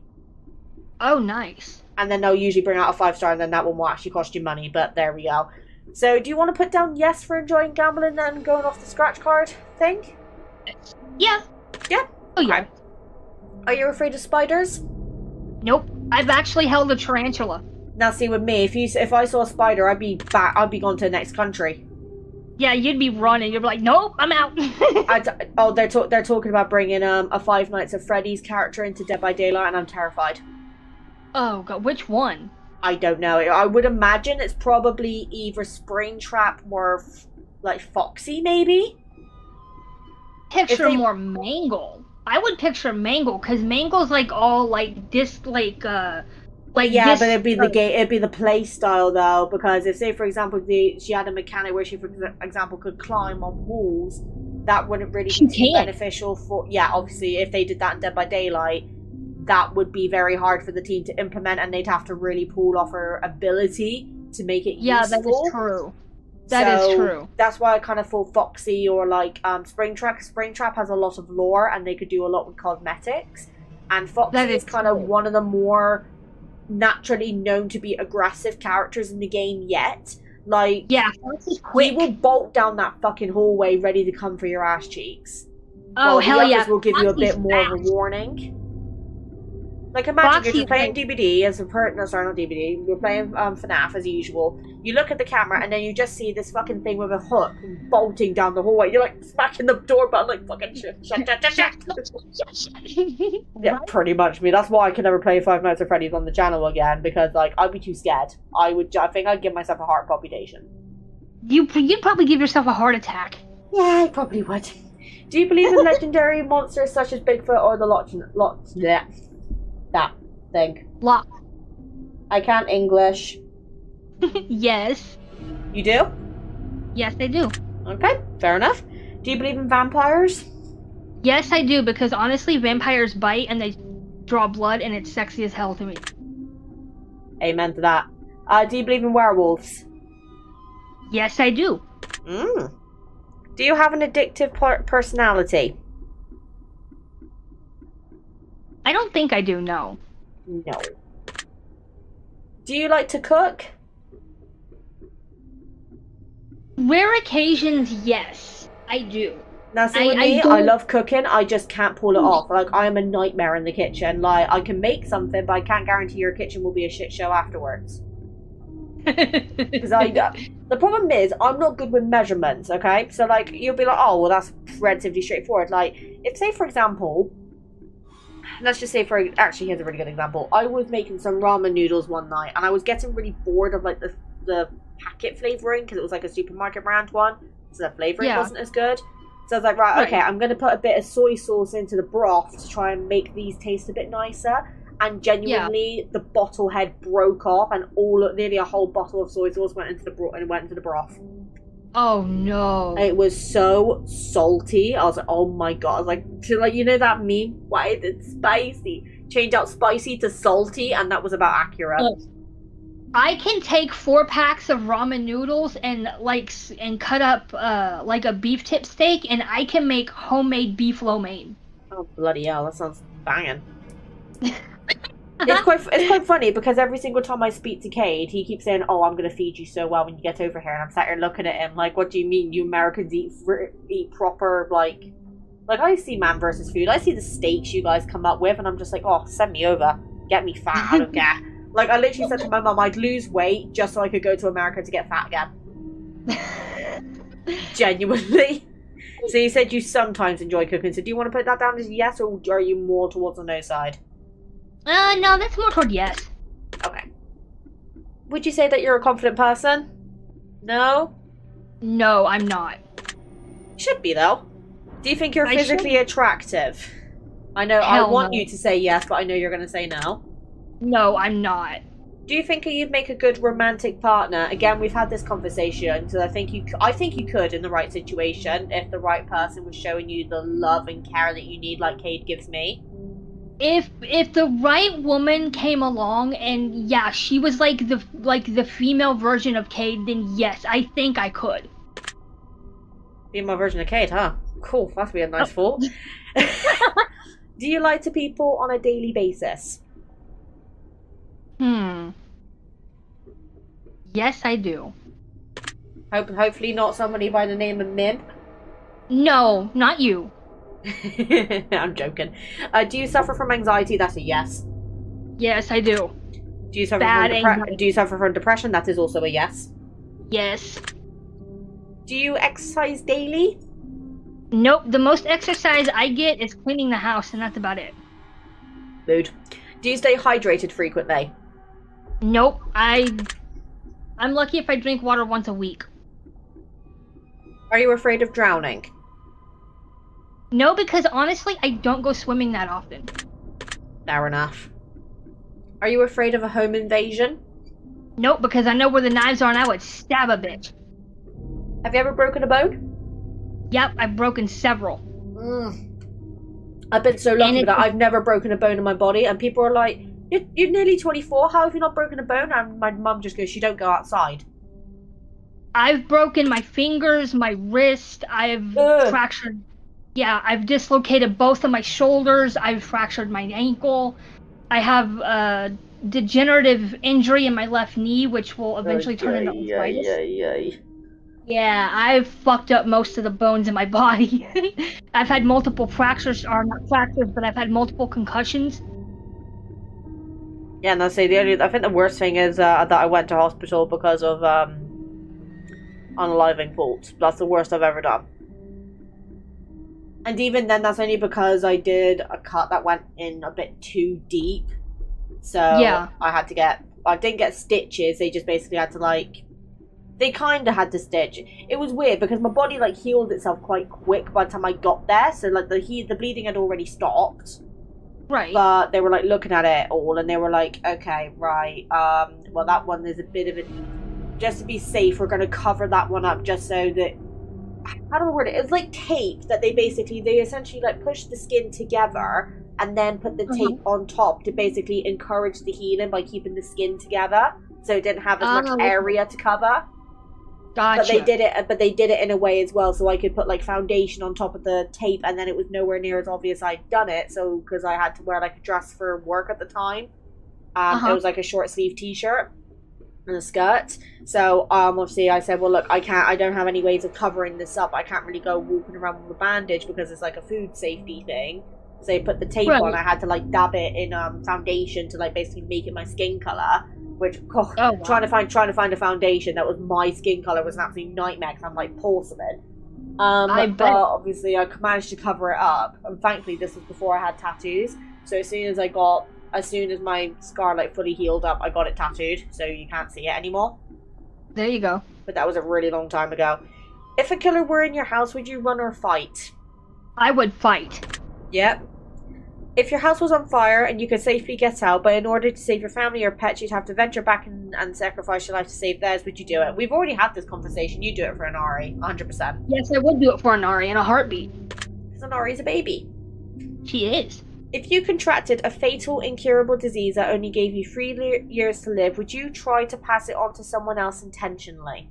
Oh, nice. And then they'll usually bring out a 5-star, and then that one will actually cost you money, but there we go. So, do you want to put down yes for enjoying gambling and going off the scratch card thing? Yeah. Yeah? Oh, yeah. Are you afraid of spiders? Nope. I've actually held a tarantula. Now, see, with me, if I saw a spider, I'd be gone to the next country. Yeah, you'd be running. You'd be like, nope, I'm out. They're talking about bringing a Five Nights at Freddy's character into Dead by Daylight, and I'm terrified. Oh, God, which one? I don't know. I would imagine it's probably either Springtrap or, like, Foxy, maybe? Picture more Mangle. I would picture Mangle, because Mangle's, like, all, like, this, like, yeah, but it'd be the game. It'd be the play style though, because if, say, for example, she had a mechanic where she, for example, could climb on walls, that wouldn't really be too beneficial for. Yeah, obviously, if they did that in Dead by Daylight, that would be very hard for the team to implement, and they'd have to really pull off her ability to make it useful. Yeah, that is true. That is true. That's why I kind of thought Foxy or like Springtrap. Springtrap has a lot of lore, and they could do a lot with cosmetics. And Foxy is kind of one of the more naturally known to be aggressive characters in the game yet. Like, yeah, he will bolt down that fucking hallway ready to come for your ass cheeks. Oh, hell yeah. Will give you a bit more of a warning. Like, imagine if you're playing DBD as a no, sorry, not DBD. You're playing FNAF as usual. You look at the camera and then you just see this fucking thing with a hook bolting down the hallway. You're like smacking the door button like fucking shut. Yeah, pretty much me. That's why I could never play Five Nights at Freddy's on the channel again, because like I'd be too scared. I think I'd give myself a heart palpitation. You'd probably give yourself a heart attack. Yeah, I probably would. Do you believe in legendary monsters such as Bigfoot or the that thing? Lock. I can't English. Yes. You do? Yes, I do. Okay, fair enough. Do you believe in vampires? Yes, I do, because honestly, vampires bite and they draw blood, and it's sexy as hell to me. Amen to that. Do you believe in werewolves? Yes, I do. Do you have an addictive personality? I don't think I do, no. No. Do you like to cook? Rare occasions, yes. I do. Now, see, with me, I love cooking. I just can't pull it off. Like, I am a nightmare in the kitchen. Like, I can make something, but I can't guarantee your kitchen will be a shit show afterwards. Because the problem is, I'm not good with measurements, okay? So, like, you'll be like, oh, well, that's relatively straightforward. Like, if, say, for example, let's just say actually, here's a really good example. I was making some ramen noodles one night, and I was getting really bored of, like, the packet flavoring, because it was, like, a supermarket brand one, so the flavoring wasn't as good. So I was like, right, okay, I'm going to put a bit of soy sauce into the broth to try and make these taste a bit nicer. And genuinely, the bottle head broke off, and nearly a whole bottle of soy sauce went into the broth. Oh no! And it was so salty. I was like, oh my god! I was like, you know that meme? Why is it spicy? Change out spicy to salty, and that was about accurate. I can take 4 packs of ramen noodles and cut up like a beef tip steak, and I can make homemade beef lo mein. Oh bloody hell! That sounds banging. It's quite funny because every single time I speak to Cade, he keeps saying, "Oh, I'm gonna feed you so well when you get over here," and I'm sat here looking at him like, "What do you mean? You Americans eat proper like I see man versus food. I see the steaks you guys come up with, and I'm just like, oh, send me over, get me fat. I don't care." Like I literally said to my mum, I'd lose weight just so I could go to America to get fat again. Genuinely. So you said you sometimes enjoy cooking. So do you want to put that down as yes, or are you more towards the no side? No, that's more toward yes. Okay. Would you say that you're a confident person? No? No, I'm not. Should be, though. Do you think you're physically attractive? I know Hell I want no. you to say yes, but I know you're going to say no. No, I'm not. Do you think you'd make a good romantic partner? Again, we've had this conversation, so I think you could in the right situation if the right person was showing you the love and care that you need, like Cade gives me. If the right woman came along and yeah, she was like the female version of Cade, then yes, I think I could. Female version of Cade, huh? Cool, that'd be a nice thought. Do you lie to people on a daily basis? Yes, I do. Hopefully not somebody by the name of Mim. No, not you. I'm joking. Do you suffer from anxiety? That's a yes. Yes, I do. Do you suffer from depression? That is also a yes. Yes. Do you exercise daily? Nope. The most exercise I get is cleaning the house, and that's about it. Mood. Do you stay hydrated frequently? Nope. I'm lucky if I drink water once a week. Are you afraid of drowning? No, because honestly, I don't go swimming that often. Fair enough. Are you afraid of a home invasion? Nope, because I know where the knives are and I would stab a bitch. Have you ever broken a bone? Yep, I've broken several. I've been so lucky that I've never broken a bone in my body, and people are like, you're nearly 24, how have you not broken a bone? And my mum just goes, you don't go outside. I've broken my fingers, my wrist, I've fractured... Yeah, I've dislocated both of my shoulders, I've fractured my ankle, I have a degenerative injury in my left knee, which will eventually turn into arthritis. Yeah, I've fucked up most of the bones in my body. I've had multiple fractures, or not fractures, but I've had multiple concussions. Yeah, and I think the worst thing is that I went to hospital because of unaliving faults. That's the worst I've ever done. And even then, that's only because I did a cut that went in a bit too deep. So yeah. I didn't get stitches, they just basically had to they kind of had to stitch. It was weird because my body healed itself quite quick by the time I got there. So the bleeding had already stopped. Right. But they were looking at it all and they were like, okay, right, well that one there's a bit of it. Just to be safe, we're going to cover that one up just so that, how do I word it? It's like tape that they essentially push the skin together and then put the tape on top to basically encourage the healing by keeping the skin together, so it didn't have as much area to cover. Gotcha. But they did it in a way as well, so I could put foundation on top of the tape, and then it was nowhere near as obvious I'd done it. So because I had to wear a dress for work at the time, it was a short sleeve t-shirt and a skirt. So obviously I said, well look, I don't have any ways of covering this up. I can't really go walking around with a bandage because it's a food safety thing. So they put the tape on. I had to dab it in foundation to basically make it my skin color. Which trying to find a foundation that was my skin color was an absolute nightmare because I'm porcelain. But obviously I managed to cover it up, and thankfully this was before I had tattoos. So as soon as my scar fully healed up, I got it tattooed, so you can't see it anymore. There you go. But that was a really long time ago. If a killer were in your house, would you run or fight? I would fight. Yep. If your house was on fire and you could safely get out, but in order to save your family or pets, you'd have to venture back and sacrifice your life to save theirs, would you do it? We've already had this conversation. You do it for an Ari, 100%. Yes, I would do it for an Ari in a heartbeat. Because an Ari's a baby. She is. If you contracted a fatal, incurable disease that only gave you 3 years to live, would you try to pass it on to someone else intentionally?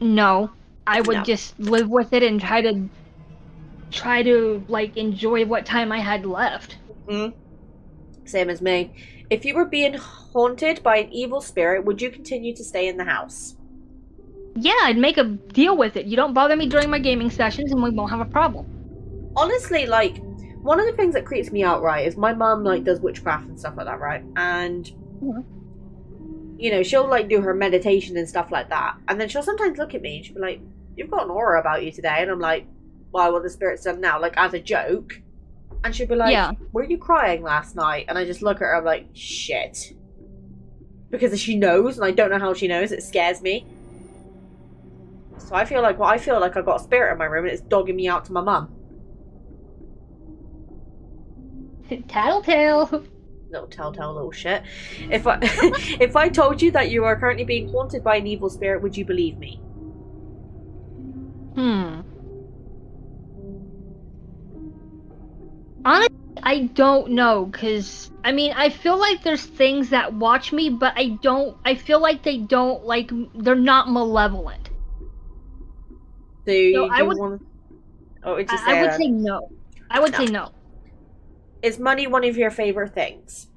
No. I would just live with it and try to enjoy what time I had left. Same as me. If you were being haunted by an evil spirit, would you continue to stay in the house? Yeah, I'd make a deal with it. You don't bother me during my gaming sessions, and we won't have a problem. Honestly, like, one of the things that creeps me out, right, is my mum, like, does witchcraft and stuff like that, right? And, you know, she'll, like, do her meditation and stuff like that. And then she'll sometimes look at me and she'll be like, you've got an aura about you today. And I'm like, why, what the spirit's done now? Like, as a joke. And she'll be like, Yeah. were you crying last night? And I just look at her, I'm like, shit. Because she knows, and I don't know how she knows, it scares me. So I feel like, I've got a spirit in my room and it's dogging me out to my mum. Tattletale. Little telltale little shit. If I if I told you that you are currently being haunted by an evil spirit, would you believe me? Honestly, I don't know, because, I mean, I feel like there's things that watch me, but I feel like they don't, like, they're not malevolent. Do you So I would want to... Oh, it's just I would say no. I would say no. Is money one of your favorite things?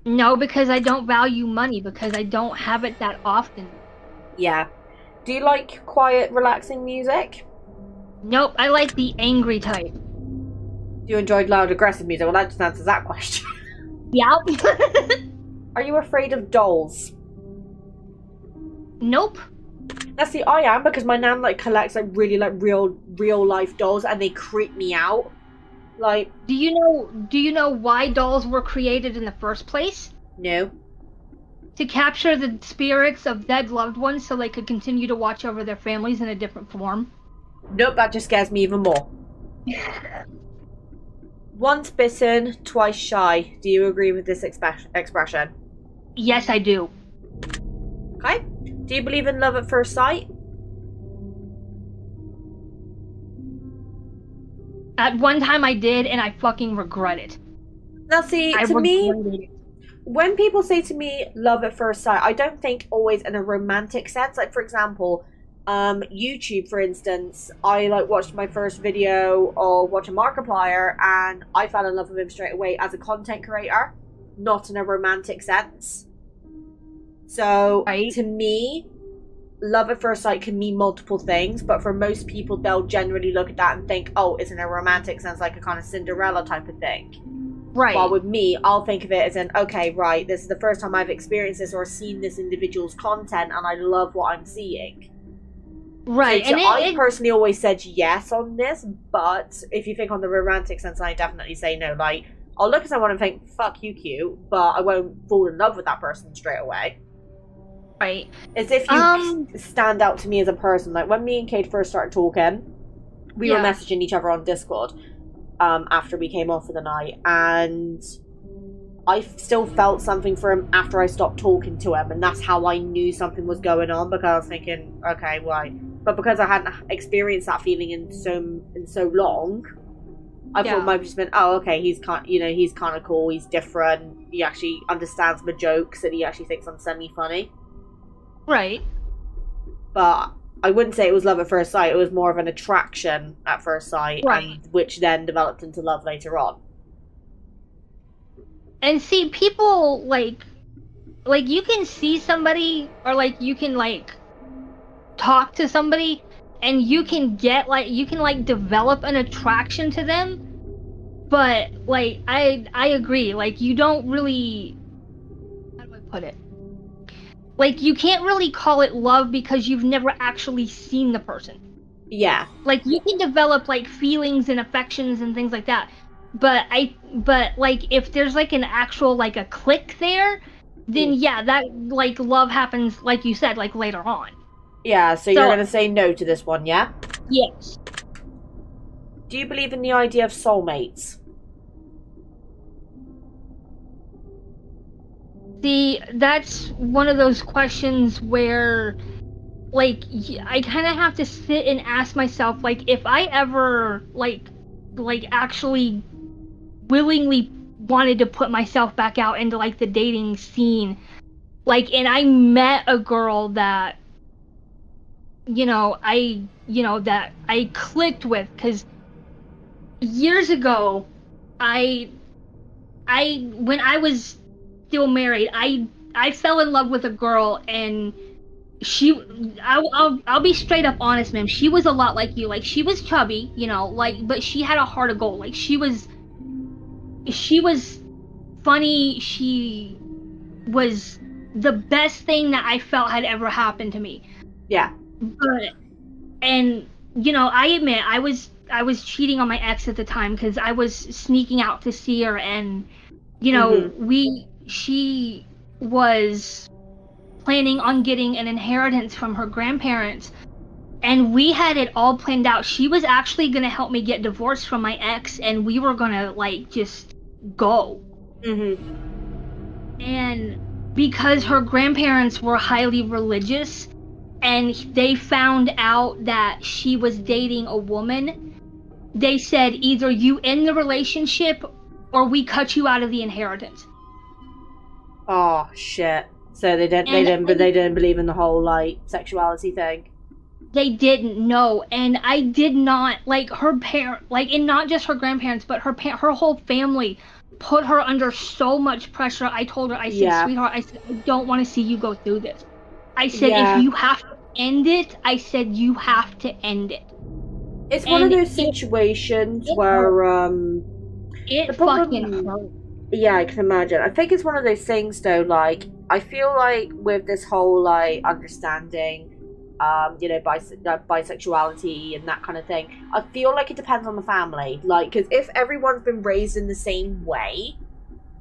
No, because I don't value money, because I don't have it that often. Yeah. Do you like quiet, relaxing music? Nope, I like the angry type. Do you enjoy loud, aggressive music? Well, that just answers that question. Yep. Are you afraid of dolls? Nope. Now, see, I am, because my nan, like, collects, like, really, like, real life dolls, and they creep me out. Like... Do you know why dolls were created in the first place? No. To capture the spirits of dead loved ones so they could continue to watch over their families in a different form. Nope, that just scares me even more. Once bitten, twice shy. Do you agree with this expression? Yes, I do. Okay. Do you believe in love at first sight? At one time I did, and I fucking regret it. Now see, to me, when people say to me love at first sight, I don't think always in a romantic sense. Like, for example, YouTube, for instance, I, like, watched my first video of watching Markiplier, and I fell in love with him straight away as a content creator, not in a romantic sense. So, right. To me, love at first sight can mean multiple things, but for most people, they'll generally look at that and think, oh, it's in a romantic sense, like a kind of Cinderella type of thing. Right. While with me, I'll think of it as in, okay, right, this is the first time I've experienced this or seen this individual's content, and I love what I'm seeing. Right. So I personally always said yes on this, but if you think on the romantic sense, I definitely say no. Like, I'll look at someone and think, fuck you, cute, but I won't fall in love with that person straight away. Right. As if you stand out to me as a person. Like, when me and Kate first started talking, we were messaging each other on Discord after we came off for the night, and I still felt something for him after I stopped talking to him, and that's how I knew something was going on, because I was thinking, okay, why? But because I hadn't experienced that feeling in so long, I thought it might have just been, oh, okay, he's kind of cool, he's different, he actually understands my jokes, and he actually thinks I'm semi-funny. Right. But I wouldn't say it was love at first sight, it was more of an attraction at first sight, and which then developed into love later on. And see, people, like, you can see somebody, or, like, you can, like, talk to somebody, and you can get, like, develop an attraction to them, but, like, I agree, like, you don't really, how do I put it? Like, you can't really call it love because you've never actually seen the person. Yeah. Like, you can develop, like, feelings and affections and things like that, but, like, if there's, like, an actual, like, a click there, then, yeah, that, like, love happens, like you said, like, later on. Yeah, so you're gonna say no to this one, yeah? Yes. Do you believe in the idea of soulmates? See, that's one of those questions where, like, I kind of have to sit and ask myself, like, if I ever, like actually willingly wanted to put myself back out into, like, the dating scene, like, and I met a girl that, that I clicked with, because years ago, I when I was still married, I fell in love with a girl, and I'll be straight up honest, man. She was a lot like you. Like, she was chubby, you know, like, but she had a heart of gold. Like, she was funny. She was the best thing that I felt had ever happened to me. Yeah. But, and, you know, I admit I was cheating on my ex at the time because I was sneaking out to see her, and, you know, she was planning on getting an inheritance from her grandparents, and we had it all planned out. She was actually going to help me get divorced from my ex, and we were going to, like, just go. And because her grandparents were highly religious, and they found out that she was dating a woman, they said, either you end the relationship or we cut you out of the inheritance. Oh shit! So they didn't believe in the whole, like, sexuality thing. They didn't know, and I did not, like, her parent, like, and not just her grandparents, but her whole family put her under so much pressure. I told her, I said, sweetheart, I said, I don't want to see you go through this. I said, if you have to end it, I said, you have to end it. It's one of those situations where it fucking hurt. Yeah, I can imagine. I think it's one of those things, though, like, I feel like with this whole, like, understanding, you know, bisexuality and that kind of thing, I feel like it depends on the family. Like, because if everyone's been raised in the same way,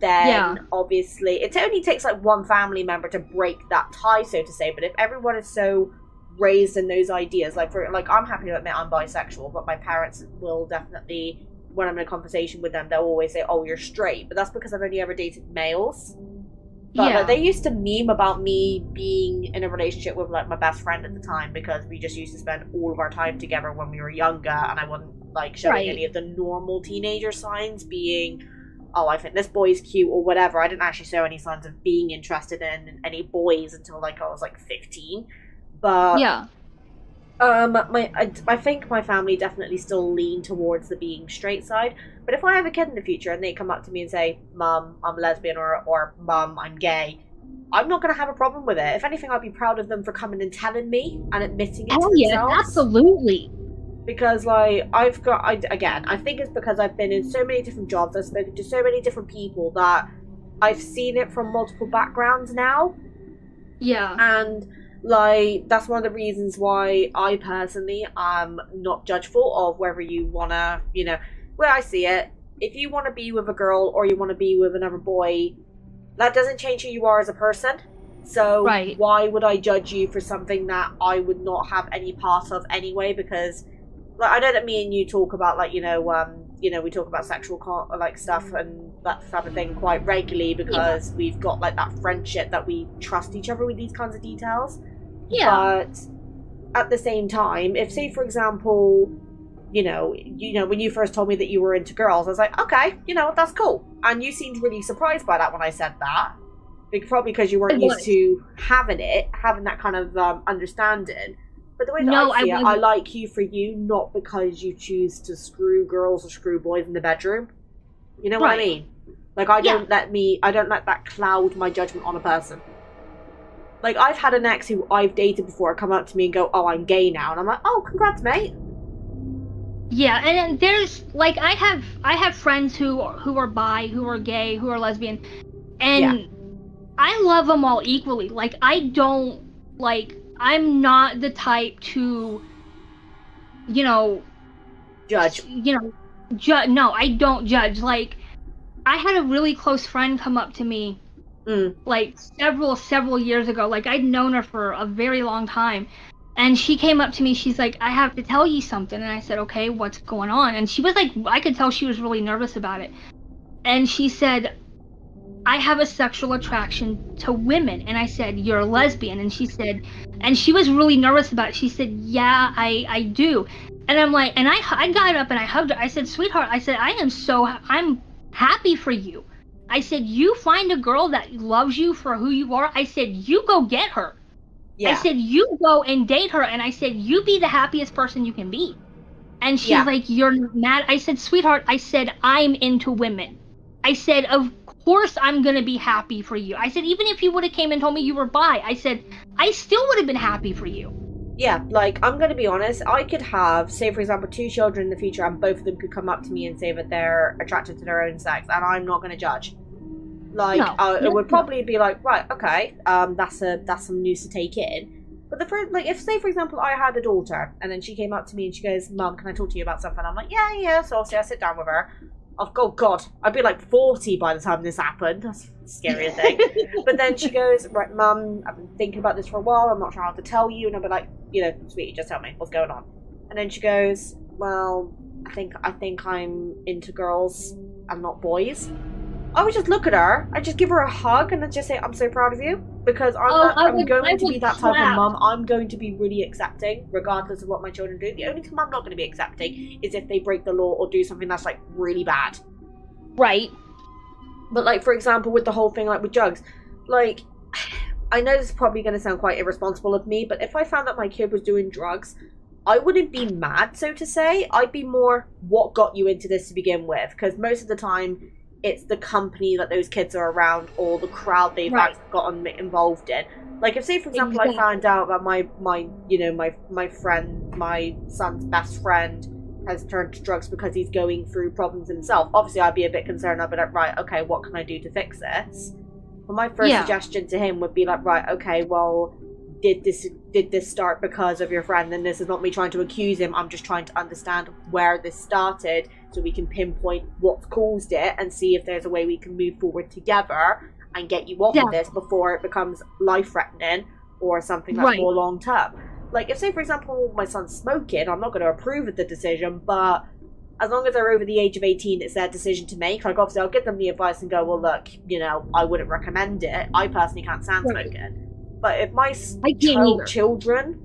then obviously it only takes, like, one family member to break that tie, so to say. But if everyone is so raised in those ideas, like, I'm happy to admit I'm bisexual, but my parents will definitely, when I'm in a conversation with them, they'll always say, oh, you're straight. But that's because I've only ever dated males. But like, they used to meme about me being in a relationship with, like, my best friend at the time, because we just used to spend all of our time together when we were younger, and I wasn't, like, showing any of the normal teenager signs, being, oh, I think this boy's cute or whatever. I didn't actually show any signs of being interested in any boys until, like, I was, like, 15. But I think my family definitely still lean towards the being straight side. But if I have a kid in the future and they come up to me and say, Mum, I'm a lesbian, or Mum, I'm gay, I'm not going to have a problem with it. If anything, I'd be proud of them for coming and telling me and admitting it to themselves. Yeah, absolutely. Because, like, I think it's because I've been in so many different jobs, I've spoken to so many different people, that I've seen it from multiple backgrounds now. Yeah. And, like, that's one of the reasons why I personally am not judgeful of whether you want to, you know, where I see it, if you want to be with a girl or you want to be with another boy, that doesn't change who you are as a person. So why would I judge you for something that I would not have any part of anyway? Because, like, I know that me and you talk about, like, you know, we talk about sexual stuff and that type of thing quite regularly, because we've got, like, that friendship that we trust each other with these kinds of details. But at the same time, if, say, for example, you know, when you first told me that you were into girls, I was like, okay, you know, that's cool. And you seemed really surprised by that when I said that. Probably because you weren't used to having that kind of understanding. But the way that I see it, I like you for you, not because you choose to screw girls or screw boys in the bedroom. You know what I mean? Like, I don't let that cloud my judgment on a person. Like, I've had an ex who I've dated before come up to me and go, oh, I'm gay now. And I'm like, oh, congrats, mate. Yeah, and there's, like, I have friends who are bi, who are gay, who are lesbian, and I love them all equally. Like, I don't, like, I'm not the type to, you know, judge. You know, no, I don't judge. Like, I had a really close friend come up to me, like, several years ago. Like, I'd known her for a very long time. And she came up to me, she's like, I have to tell you something. And I said, okay, what's going on? And she was like, I could tell she was really nervous about it. And she said, I have a sexual attraction to women. And I said, you're a lesbian? And she said, and she was really nervous about it. She said, yeah, I do. And I'm like, and I got up and I hugged her. I said, sweetheart, I said, I'm happy for you. I said, you find a girl that loves you for who you are. I said, you go get her. Yeah. I said, you go and date her. And I said, you be the happiest person you can be. And she's like, you're mad. I said, sweetheart, I said, I'm into women. I said, of course I'm gonna be happy for you. I said, even if you would have came and told me you were bi, I said, I still would have been happy for you. Yeah, like, I'm gonna be honest, I could have, say for example, 2 children in the future, and both of them could come up to me and say that they're attracted to their own sex, and I'm not gonna judge. Like, it would probably be like, right, okay, that's some news to take in. But the first, like, if, say for example, I had a daughter, and then she came up to me and she goes, Mum, can I talk to you about something? I'm like, yeah, so obviously I sit down with her. Oh god, I'd be like 40 by the time this happened. That's a scary thing. But then she goes, right, Mum, I've been thinking about this for a while, I'm not sure how to tell you. And I'll be like, sweetie, just tell me, what's going on? And then she goes, well, I think I'm into girls and not boys. I would just look at her, I'd just give her a hug and I'd just say, I'm so proud of you. Because I'm going to be that type of mum. I'm going to be really accepting, regardless of what my children do. The only time I'm not going to be accepting is if they break the law or do something that's, like, really bad. Right. But, like, for example, with the whole thing, like, with drugs, like, I know this is probably going to sound quite irresponsible of me, but if I found that my kid was doing drugs, I wouldn't be mad, so to say. I'd be more, what got you into this to begin with? Because most of the time, it's the company that those kids are around or the crowd they've gotten involved in. Like, if, say, for example, I found out that my friend, my son's best friend, has turned to drugs because he's going through problems himself, obviously I'd be a bit concerned. I'd be like, right, okay, what can I do to fix this? But my first suggestion to him would be like, right, okay, well, did this start because of your friend? And this is not me trying to accuse him, I'm just trying to understand where this started so we can pinpoint what's caused it and see if there's a way we can move forward together and get you off of this before it becomes life-threatening or something that's more long-term. Like, if, say, for example, my son's smoking, I'm not going to approve of the decision, but as long as they're over the age of 18, it's their decision to make. Like, obviously, I'll give them the advice and go, well, look, I wouldn't recommend it. I personally can't stand smoking. But if my children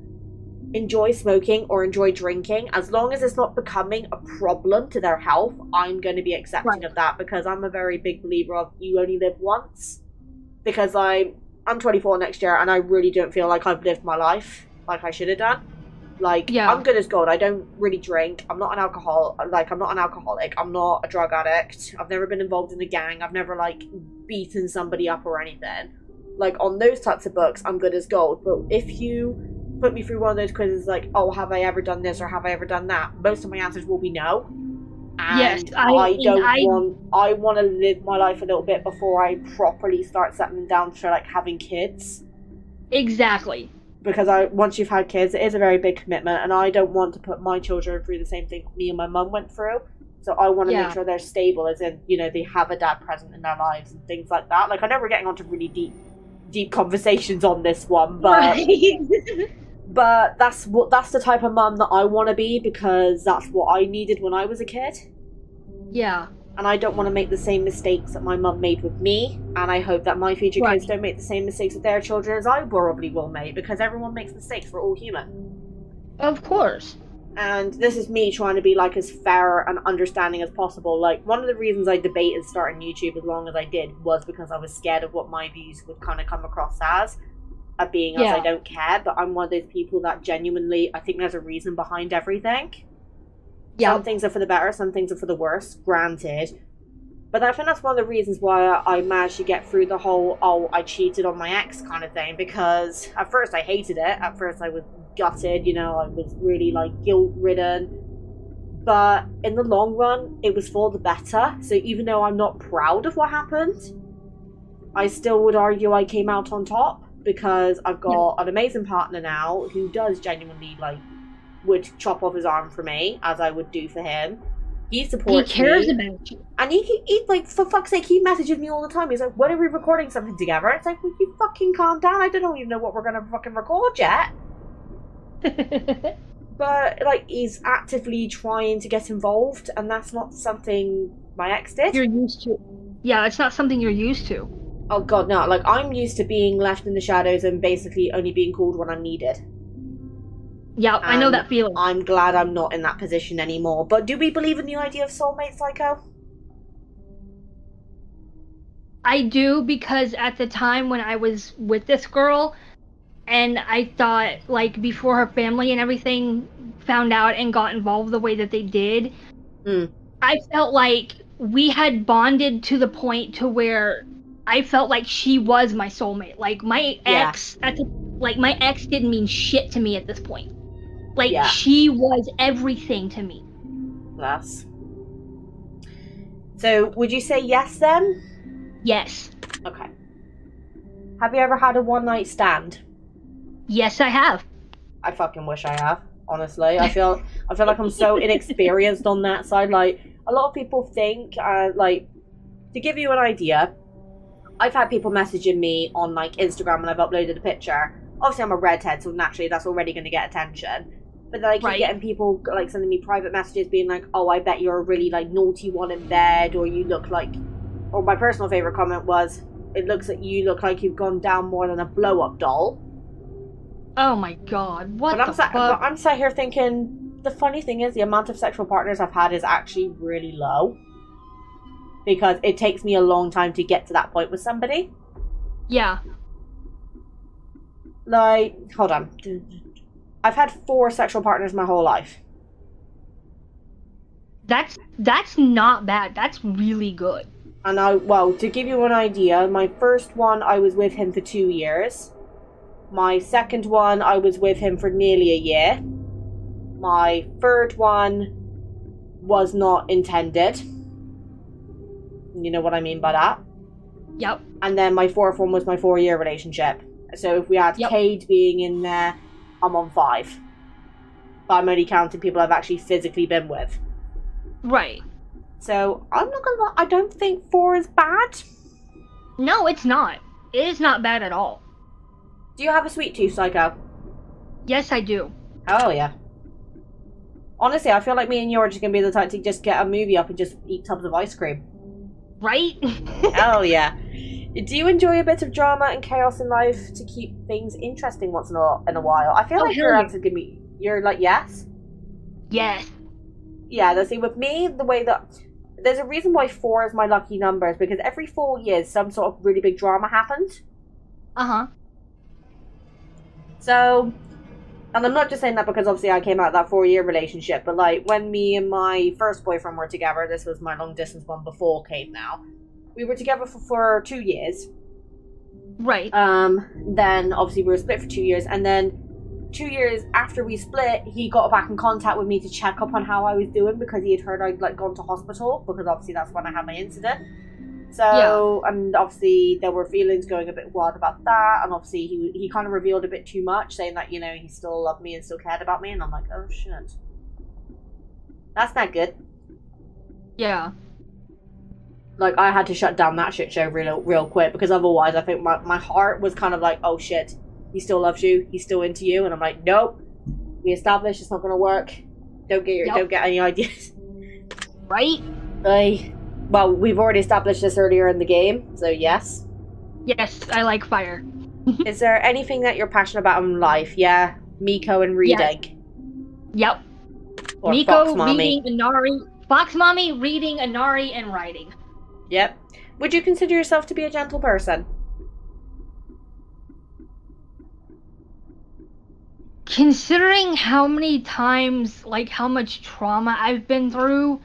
enjoy smoking or enjoy drinking, as long as it's not becoming a problem to their health, I'm going to be accepting of that, because I'm a very big believer of you only live once. Because I'm 24 next year, and I really don't feel like I've lived my life like I should have done. Like, I'm good as gold. I don't really drink. I'm not an alcoholic. I'm not a drug addict. I've never been involved in a gang. I've never, like, beaten somebody up or anything. Like, on those types of books, I'm good as gold. But if you put me through one of those quizzes like, oh, have I ever done this or have I ever done that? Most of my answers will be no. And I want to live my life a little bit before I properly start settling down for, like, having kids. Exactly. Because once you've had kids, it is a very big commitment, and I don't want to put my children through the same thing me and my mum went through. So I want to make sure they're stable, as in, they have a dad present in their lives and things like that. Like, I know we're getting onto really deep conversations on this one, but but that's the type of mum that I want to be, because that's what I needed when I was a kid. Yeah. And I don't want to make the same mistakes that my mum made with me, and I hope that my future kids don't make the same mistakes with their children as I probably will make, because everyone makes mistakes, we're all human. Of course. And this is me trying to be, like, as fair and understanding as possible. Like, one of the reasons I debated starting YouTube as long as I did was because I was scared of what my views would kind of come across as being as I don't care, but I'm one of those people that genuinely, I think there's a reason behind everything. Yeah. Some things are for the better, some things are for the worse, granted. But I think that's one of the reasons why I managed to get through the whole, oh, I cheated on my ex kind of thing, because at first I hated it. At first I was gutted, I was really, like, guilt-ridden. But in the long run, it was for the better. So even though I'm not proud of what happened, I still would argue I came out on top, because I've got an amazing partner now who does genuinely, like, would chop off his arm for me, as I would do for him. He supports me. He cares about you. And he, like, for fuck's sake, he messages me all the time. He's like, when are we recording something together? It's like, will you fucking calm down? I don't even know what we're gonna fucking record yet. But, like, he's actively trying to get involved, and that's not something my ex did. You're used to. Yeah, it's not something you're used to. Oh god, no. Like, I'm used to being left in the shadows and basically only being called when I'm needed. Yeah, I know that feeling. I'm glad I'm not in that position anymore. But do we believe in the idea of soulmates, Sieko? I do, because at the time when I was with this girl, and I thought, like, before her family and everything found out and got involved the way that they did, I felt like we had bonded to the point to where I felt like she was my soulmate. Like my ex my ex didn't mean shit to me at this point. Like she was everything to me. Bless. So, would you say yes then? Yes. Okay. Have you ever had a one-night stand? Yes, I have. I fucking wish I have, honestly. I feel like I'm so inexperienced on that side. Like, a lot of people think, like, to give you an idea, I've had people messaging me on, like, Instagram when I've uploaded a picture. Obviously, I'm a redhead, so naturally that's already going to get attention. But then I keep getting people, like, sending me private messages being like, oh, I bet you're a really, like, naughty one in bed, or you look like... Or my personal favourite comment was, it looks like you look like you've gone down more than a blow-up doll. Oh my god, what but the fuck? But I'm sat here thinking, the funny thing is, the amount of sexual partners I've had is actually really low. Because it takes me a long time to get to that point with somebody. Yeah. Like, hold on. I've had 4 sexual partners my whole life. That's not bad. That's really good. And well, to give you an idea, my first one, I was with him for 2 years. My second one, I was with him for nearly a year. My third one was not intended. You know what I mean by that? Yep. And then my fourth one was my 4-year relationship. So if we had Cade being in there, I'm on 5. But I'm only counting people I've actually physically been with. Right. So, I'm not gonna lie, I don't think 4 is bad. No, it's not. It is not bad at all. Do you have a sweet tooth, Sieko? Yes, I do. Oh, yeah. Honestly, I feel like me and you are just gonna be the type to just get a movie up and just eat tubs of ice cream. Right? Oh, yeah. Do you enjoy a bit of drama and chaos in life to keep things interesting once in a while? I feel like your answer could be, you're like, yes? Yes. Yeah, let's see, with me, the way that... There's a reason why 4 is my lucky number, is because every 4 years, some sort of really big drama happened. Uh-huh. So, and I'm not just saying that because obviously I came out of that 4-year relationship, but like, when me and my first boyfriend were together, this was my long-distance one before Cade now, we were together for 2 years. Right. Then, obviously, we were split for 2 years, and then 2 years after we split, he got back in contact with me to check up on how I was doing because he had heard I'd like gone to hospital, because obviously that's when I had my incident. So, and obviously there were feelings going a bit wild about that, and obviously he kind of revealed a bit too much, saying that, you know, he still loved me and still cared about me, and I'm like, oh shit. That's not good. Yeah. Like, I had to shut down that shit show real quick, because otherwise I think my heart was kind of like, oh shit. He still loves you. He's still into you. And I'm like, nope. We established it's not going to work. Don't get any ideas. Right? Well, we've already established this earlier in the game, so yes. Yes, I like fire. Is there anything that you're passionate about in life? Yeah, Miko and reading. Yes. Yep. Or Miko, Fox Mommy. reading, Inari. Fox Mommy, reading, Inari, and writing. Yep. Would you consider yourself to be a gentle person? Considering how many times, like, how much trauma I've been through,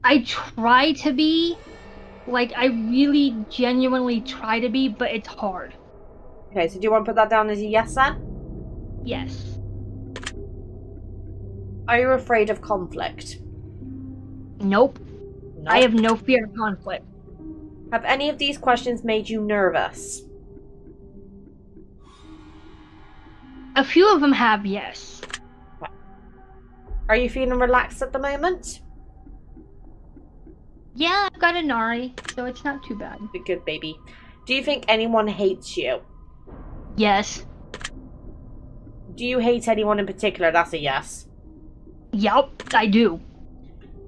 I try to be. Like, I really genuinely try to be, but it's hard. Okay, so do you want to put that down as a yes then? Yes. Are you afraid of conflict? Nope. I have no fear of conflict. Have any of these questions made you nervous? A few of them have, yes. Are you feeling relaxed at the moment? Yeah, I've got a Nari, so it's not too bad. Good baby. Do you think anyone hates you? Yes. Do you hate anyone in particular? That's a yes. Yup, I do.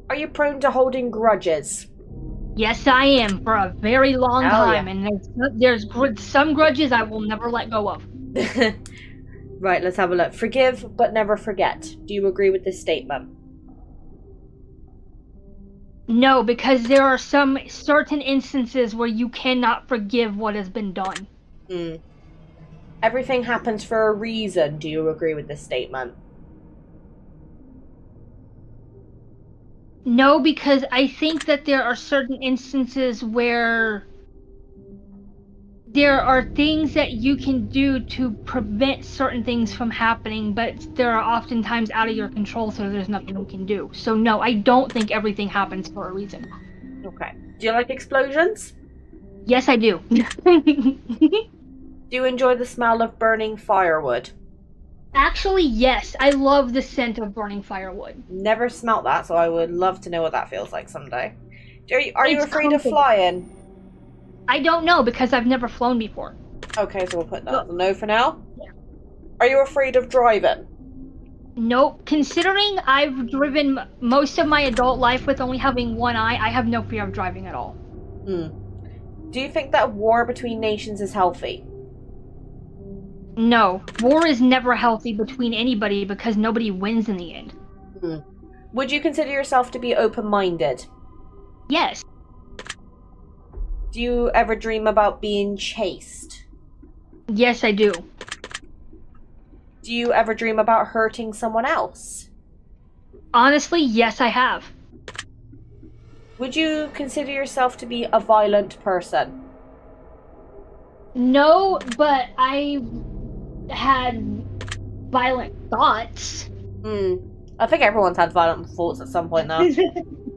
Are you prone to holding grudges? Yes, I am, for a very long time, yeah. and there's some grudges I will never let go of. Right, let's have a look. Forgive, but never forget. Do you agree with this statement? No, because there are some certain instances where you cannot forgive what has been done. Everything happens for a reason. Do you agree with this statement? No, because I think that there are certain instances where there are things that you can do to prevent certain things from happening, but there are oftentimes out of your control, so there's nothing you can do. So no, I don't think everything happens for a reason. Okay. Do you like explosions? Yes, I do. Do you enjoy the smell of burning firewood? Actually, yes. I love the scent of burning firewood. Never smelt that, so I would love to know what that feels like someday. Are you It's afraid of comforting. flying? I don't know because I've never flown before. Okay, so we'll put that as a no for now. Yeah. Are you afraid of driving? Nope. Considering I've driven most of my adult life with only having one eye, I have no fear of driving at all. Do you think that war between nations is healthy? No. War is never healthy between anybody because nobody wins in the end. Would you consider yourself to be open-minded? Yes. Do you ever dream about being chased? Yes, I do. Do you ever dream about hurting someone else? Honestly, yes, I have. Would you consider yourself to be a violent person? No, but I had violent thoughts. I think everyone's had violent thoughts at some point now.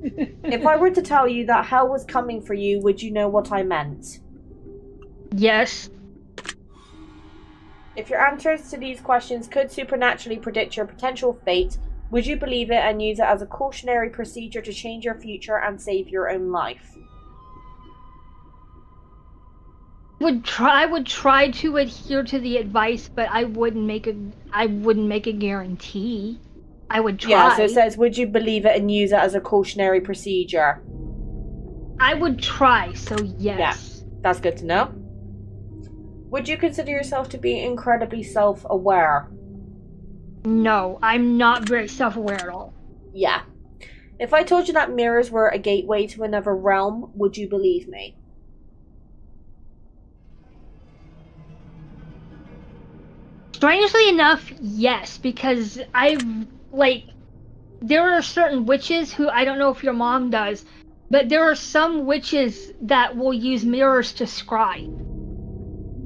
If I were to tell you that hell was coming for you, would you know what I meant? Yes. If your answers to these questions could supernaturally predict your potential fate, would you believe it and use it as a cautionary procedure to change your future and save your own life? I would try to adhere to the advice, but I wouldn't make a guarantee. I would try. Yeah, so it says, would you believe it and use it as a cautionary procedure? I would try, so yes. Yeah, that's good to know. Would you consider yourself to be incredibly self-aware? No, I'm not very self-aware at all. Yeah. If I told you that mirrors were a gateway to another realm, would you believe me? Strangely enough, yes, because there are certain witches who, I don't know if your mom does, but there are some witches that will use mirrors to scry.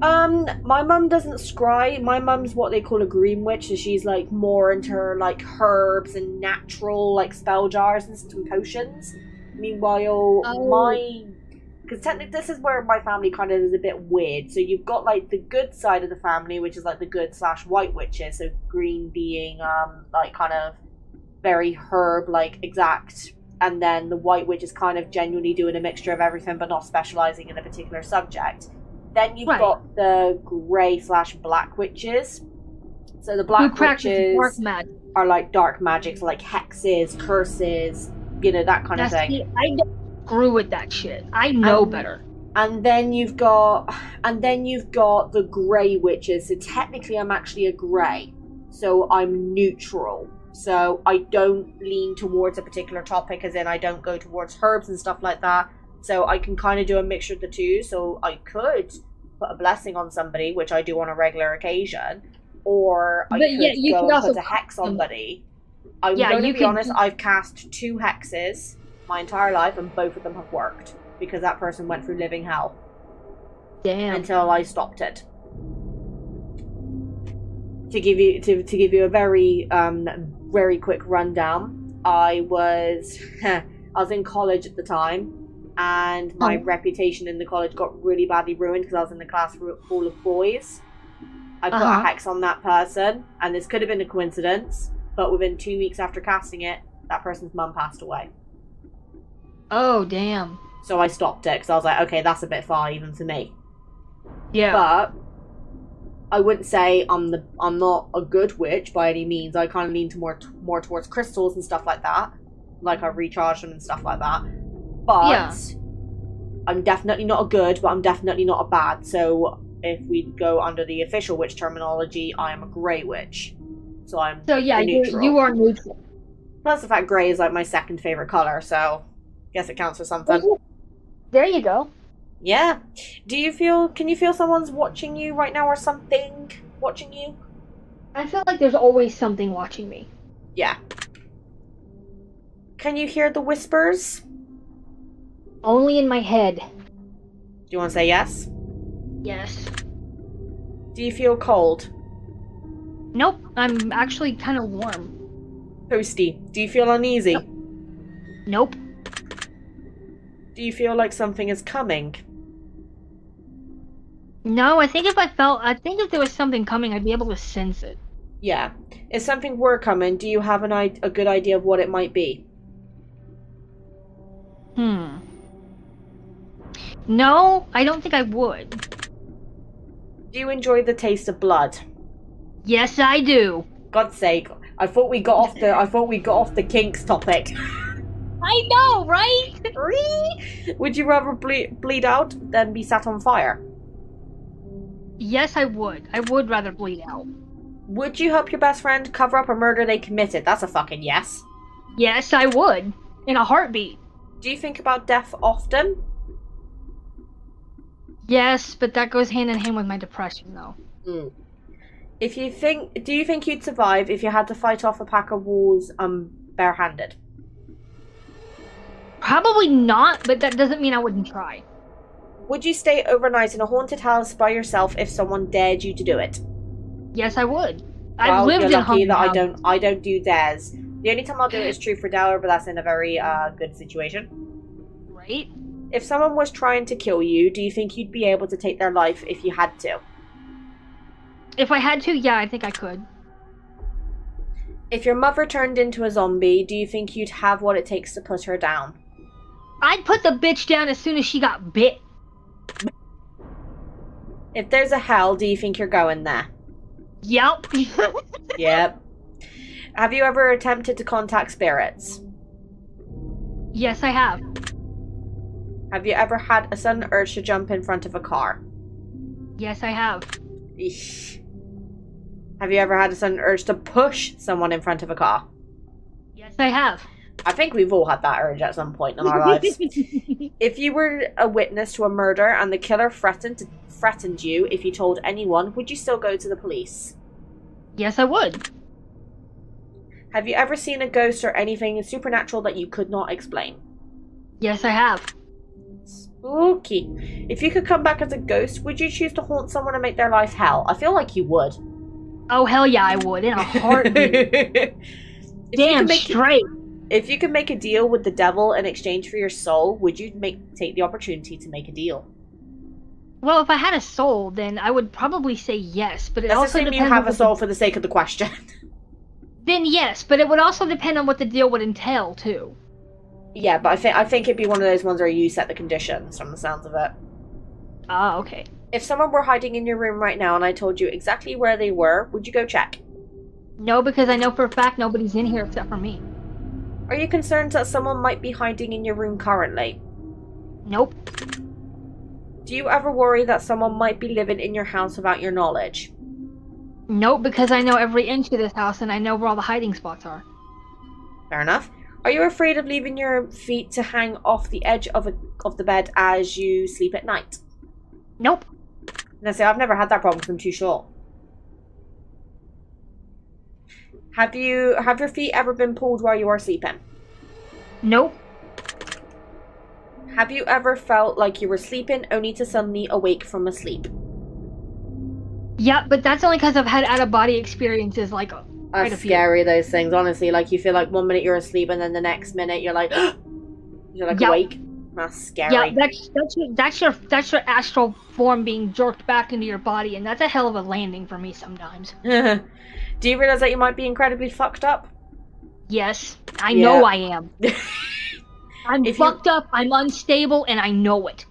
My mum doesn't scry. My mum's what they call a green witch, and she's like more into like herbs and natural like spell jars and some potions. Meanwhile, because technically this is where my family kind of is a bit weird. So you've got like the good side of the family, which is like the good / white witches. So green being like kind of very herb like exact, and then the white witch is kind of genuinely doing a mixture of everything but not specializing in a particular subject. Then you've got the grey / black witches. So the black witches are like dark magic, so like hexes, curses, you know, that kind of thing. I don't screw with that shit. I know better. And then you've got the grey witches. So technically I'm actually a grey. So I'm neutral. So I don't lean towards a particular topic, as in I don't go towards herbs and stuff like that. So I can kind of do a mixture of the two. So I could put a blessing on somebody, which I do on a regular occasion, or I could go and put a hex on somebody. I'm going to be honest, I've cast 2 hexes my entire life, and both of them have worked, because that person went through living hell. Damn. Until I stopped it. To give you a very quick rundown, I was in college at the time, and my reputation in the college got really badly ruined because I was in the class full of boys. I put a hex on that person, and this could have been a coincidence, but within 2 weeks after casting it, that person's mum passed away. Oh, damn. So I stopped it because I was like, okay, that's a bit far even for me. Yeah. But I wouldn't say I'm not a good witch by any means. I kind of lean to more towards crystals and stuff like that. Like I recharge them and stuff like that. But I'm definitely not a good, but I'm definitely not a bad. So if we go under the official witch terminology, I am a grey witch. So I'm neutral. You are neutral. Plus the fact grey is like my second favorite color, so I guess it counts for something. There you go. Yeah. Can you feel someone's watching you right now, or something watching you? I feel like there's always something watching me. Yeah. Can you hear the whispers? Only in my head. Do you want to say yes? Yes. Do you feel cold? Nope, I'm actually kind of warm. Toasty. Do you feel uneasy? Nope. Do you feel like something is coming? No, I think if there was something coming, I'd be able to sense it. Yeah. If something were coming, do you have a good idea of what it might be? No, I don't think I would. Do you enjoy the taste of blood? Yes, I do. God's sake. I thought we got off the kinks topic. I know, right? Would you rather bleed out than be set on fire? Yes, I would. I would rather bleed out. Would you help your best friend cover up a murder they committed? That's a fucking yes. Yes, I would. In a heartbeat. Do you think about death often? Yes, but that goes hand in hand with my depression, though. Do you think you'd survive if you had to fight off a pack of wolves barehanded? Probably not, but that doesn't mean I wouldn't try. Would you stay overnight in a haunted house by yourself if someone dared you to do it? Yes, I would. Well, I've lived you're in lucky haunted that houses. I don't do dares. The only time I'll do it is Truth or Dare, but that's in a very good situation. Right? If someone was trying to kill you, do you think you'd be able to take their life if you had to? If I had to, yeah, I think I could. If your mother turned into a zombie, do you think you'd have what it takes to put her down? I'd put the bitch down as soon as she got bit. If there's a hell, do you think you're going there? Yep. Yep. Have you ever attempted to contact spirits? Yes, I have. Have you ever had a sudden urge to jump in front of a car? Yes, I have. Eesh. Have you ever had a sudden urge to push someone in front of a car? Yes, I have. I think we've all had that urge at some point in our lives. If you were a witness to a murder and the killer threatened you if you told anyone, would you still go to the police? Yes, I would. Have you ever seen a ghost or anything supernatural that you could not explain? Yes, I have. Spooky. If you could come back as a ghost, would you choose to haunt someone and make their life hell? I feel like you would. Oh, hell yeah, I would. In a heartbeat. Damn straight. If you could make a deal with the devil in exchange for your soul, would you take the opportunity to make a deal? Well, if I had a soul, then I would probably say yes, but it Let's also assume depends you have on a soul for the sake of the question. Then yes, but it would also depend on what the deal would entail, too. Yeah, but I think it'd be one of those ones where you set the conditions, from the sounds of it. Ah, okay. If someone were hiding in your room right now and I told you exactly where they were, would you go check? No, because I know for a fact nobody's in here except for me. Are you concerned that someone might be hiding in your room currently? Nope. Do you ever worry that someone might be living in your house without your knowledge? Nope, because I know every inch of this house and I know where all the hiding spots are. Fair enough. Are you afraid of leaving your feet to hang off the edge of the bed as you sleep at night? Nope. Now, see, I've never had that problem because I'm too short. Have your feet ever been pulled while you are sleeping? Nope. Have you ever felt like you were sleeping only to suddenly awake from a sleep? Yeah, but that's only because I've had out-of-body experiences like quite a few. Scary, those things, honestly. Like, you feel like 1 minute you're asleep and then the next minute you're like, you're like awake. That's scary. Yeah, that's your astral form being jerked back into your body, and that's a hell of a landing for me sometimes. Do you realize that you might be incredibly fucked up? Yes, I know I am. I'm fucked up, I'm unstable, and I know it.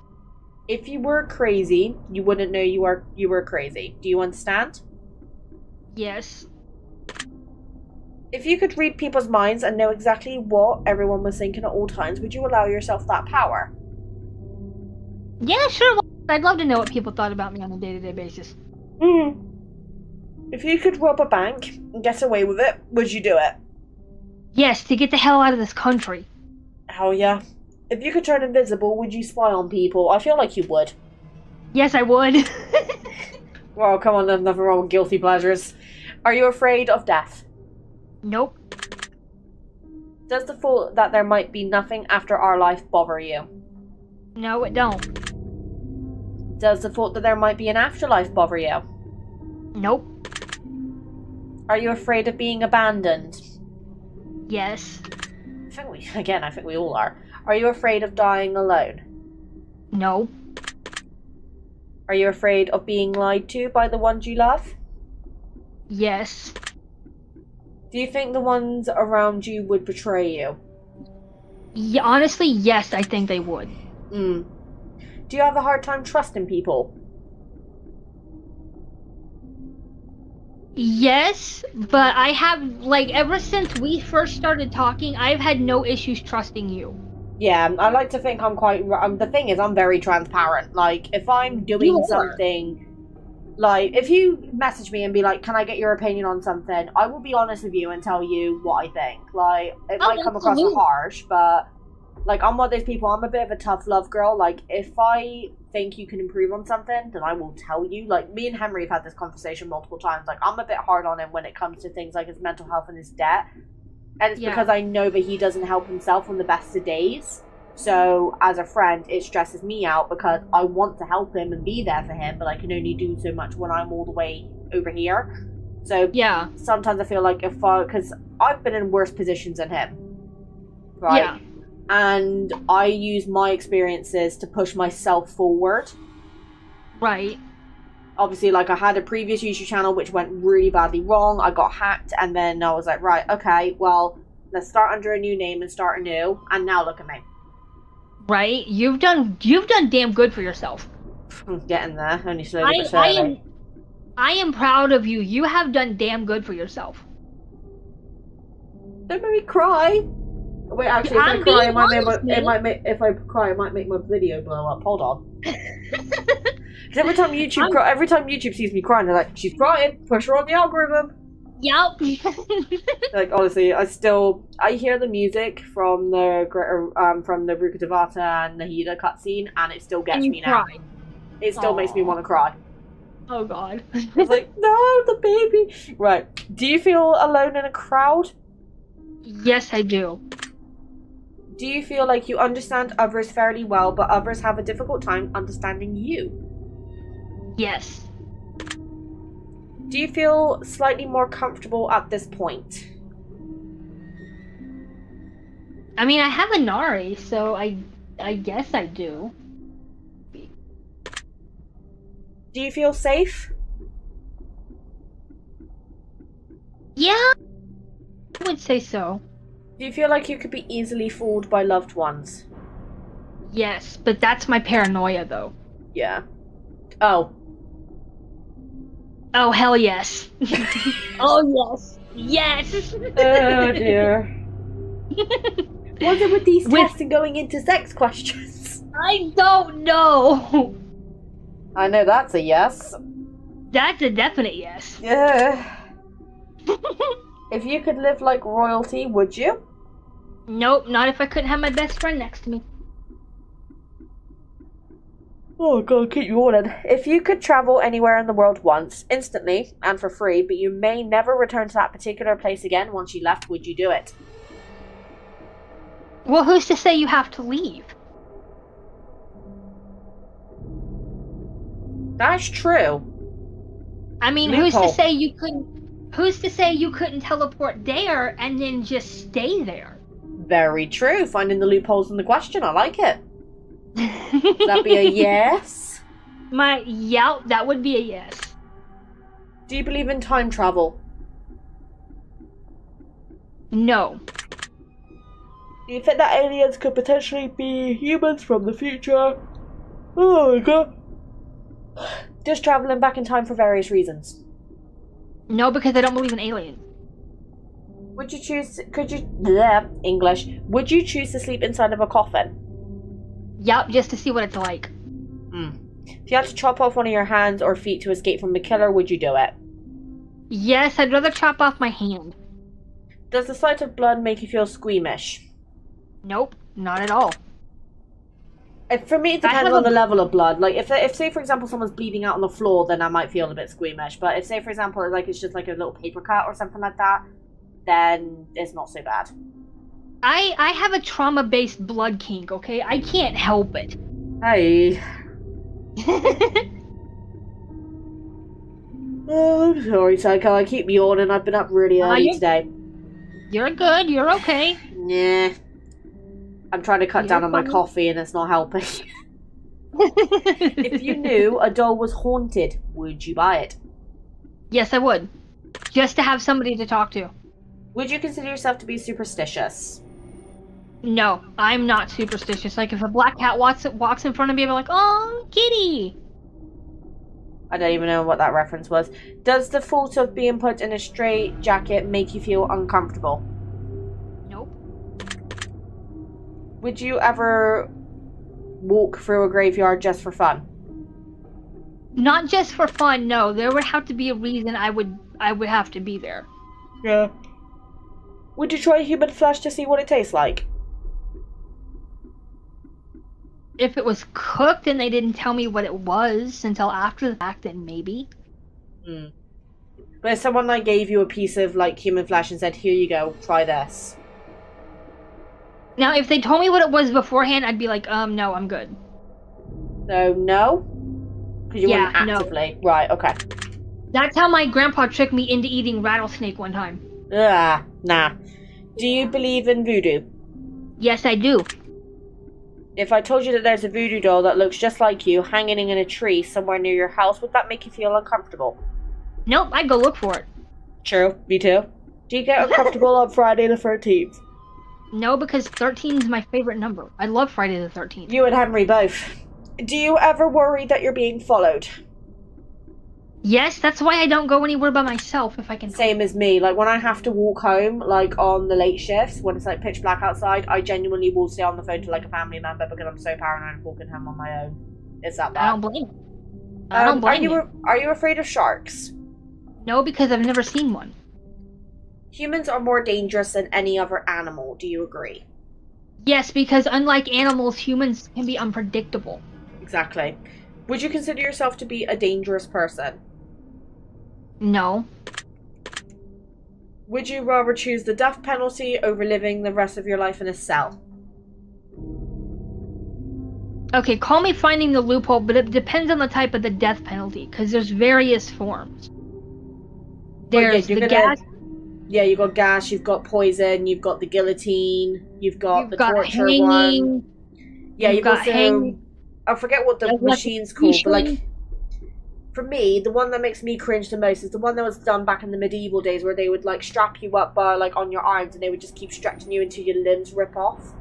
If you were crazy, you wouldn't know you were crazy. Do you understand? Yes. If you could read people's minds and know exactly what everyone was thinking at all times, would you allow yourself that power? Yeah, sure. I'd love to know what people thought about me on a day-to-day basis. If you could rob a bank and get away with it, would you do it? Yes, to get the hell out of this country. Hell yeah. If you could turn invisible, would you spy on people? I feel like you would. Yes, I would. Well, come on, there's nothing wrong with guilty pleasures. Are you afraid of death? Nope. Does the thought that there might be nothing after our life bother you? No, it don't. Does the thought that there might be an afterlife bother you? Nope. Are you afraid of being abandoned? Yes. I think we all are. Are you afraid of dying alone? No. Are you afraid of being lied to by the ones you love? Yes. Do you think the ones around you would betray you? Yeah, honestly, yes, I think they would. Do you have a hard time trusting people? Yes, but I have, like, ever since we first started talking, I've had no issues trusting you. Yeah, I like to think I'm quite... the thing is, I'm very transparent. Like, if I'm doing something... Like, if you message me and be like, can I get your opinion on something? I will be honest with you and tell you what I think. Like, it might come across as harsh, but... Like, I'm one of those people, I'm a bit of a tough love girl. Like, if I think you can improve on something, then I will tell you. Like, me and Henry have had this conversation multiple times. Like, I'm a bit hard on him when it comes to things like his mental health and his debt. And it's because I know that he doesn't help himself on the best of days. So, as a friend, it stresses me out because I want to help him and be there for him, but I can only do so much when I'm all the way over here. So, sometimes I feel like because I've been in worse positions than him. Right? Yeah. And I use my experiences to push myself forward. Right. Obviously, like, I had a previous YouTube channel which went really badly wrong. I got hacked, and then I was like, right, okay, well, let's start under a new name and start anew. And now look at me. Right? You've done damn good for yourself. I'm getting there, only slowly but surely. I am proud of you. You have done damn good for yourself. Don't make me cry. Wait, actually, if I cry, if I cry, it might make my video blow up. Hold on. Because every time YouTube sees me crying, they're like, "She's crying. Push her on the algorithm." Yep. Like, honestly, I hear the music from the Ruka Devata and Nahida cutscene, and it still gets me now. It still makes me want to cry. Oh God. It's like, no, the baby. Right. Do you feel alone in a crowd? Yes, I do. Do you feel like you understand others fairly well, but others have a difficult time understanding you? Yes. Do you feel slightly more comfortable at this point? I mean, I have a Nari, so I guess I do. Do you feel safe? Yeah, I would say so. Do you feel like you could be easily fooled by loved ones? Yes, but that's my paranoia, though. Yeah. Oh. Oh, hell yes. Oh, yes. Yes! Oh, dear. What's it with these tests and going into sex questions? I don't know. I know that's a yes. That's a definite yes. Yeah. If you could live like royalty, would you? Nope, not if I couldn't have my best friend next to me. Oh god, keep you on. If you could travel anywhere in the world once, instantly, and for free, but you may never return to that particular place again once you left, would you do it? Well, who's to say you have to leave? That's true. I mean, who's to say you couldn't teleport there and then just stay there? Very true. Finding the loopholes in the question. I like it. That'd be a yes? That would be a yes. Do you believe in time travel? No. Do you think that aliens could potentially be humans from the future? Oh my god. Just traveling back in time for various reasons. No, because I don't believe in aliens. Would you choose to sleep inside of a coffin? Yep, just to see what it's like. If you had to chop off one of your hands or feet to escape from a killer, would you do it? Yes, I'd rather chop off my hand. Does the sight of blood make you feel squeamish? Nope, not at all. For me, it depends on the level of blood. Like, if say, for example, someone's bleeding out on the floor, then I might feel a bit squeamish. But if, say, for example, like it's just like a little paper cut or something like that, then it's not so bad. I have a trauma-based blood kink, okay? I can't help it. Hey. Oh, I'm sorry, Psycho. I keep yawning. I've been up really early today. You're good. You're okay. Yeah. I'm trying to cut down on my coffee and it's not helping. If you knew a doll was haunted, would you buy it? Yes, I would. Just to have somebody to talk to. Would you consider yourself to be superstitious? No, I'm not superstitious. Like, if a black cat walks in front of me, I'm like, oh, kitty! I don't even know what that reference was. Does the thought of being put in a straight jacket make you feel uncomfortable? Nope. Would you ever walk through a graveyard just for fun? Not just for fun, no. There would have to be a reason I would have to be there. Yeah. Would you try human flesh to see what it tastes like? If it was cooked and they didn't tell me what it was until after the fact, then maybe. But if someone like gave you a piece of like human flesh and said, "Here you go, try this." Now, if they told me what it was beforehand, I'd be like, no, I'm good. So no, because you wouldn't no. actively. Right. Okay. That's how my grandpa tricked me into eating rattlesnake one time. Nah. Do you believe in voodoo? Yes, I do. If I told you that there's a voodoo doll that looks just like you hanging in a tree somewhere near your house, would that make you feel uncomfortable? Nope, I'd go look for it. True, me too. Do you get uncomfortable on Friday the 13th? No, because 13 is my favorite number. I love Friday the 13th. You and Henry both. Do you ever worry that you're being followed? Yes, that's why I don't go anywhere by myself if I can. Same as me. Like, when I have to walk home, like, on the late shifts, when it's, like, pitch black outside, I genuinely will stay on the phone to, like, a family member because I'm so paranoid of walking home on my own. It's that bad. I don't blame you. I don't blame you. Are you afraid of sharks? No, because I've never seen one. Humans are more dangerous than any other animal. Do you agree? Yes, because unlike animals, humans can be unpredictable. Exactly. Would you consider yourself to be a dangerous person? No. Would you rather choose the death penalty over living the rest of your life in a cell? Okay, call me finding the loophole, but it depends on the type of the death penalty, because there's various forms. There's gas. Yeah, you've got gas, you've got poison, you've got the guillotine, you've got the torture hanging, one. Yeah, you've got hanging. I forget what the machine's called, but like, for me, the one that makes me cringe the most is the one that was done back in the medieval days, where they would like strap you up by like on your arms, and they would just keep stretching you until your limbs rip off.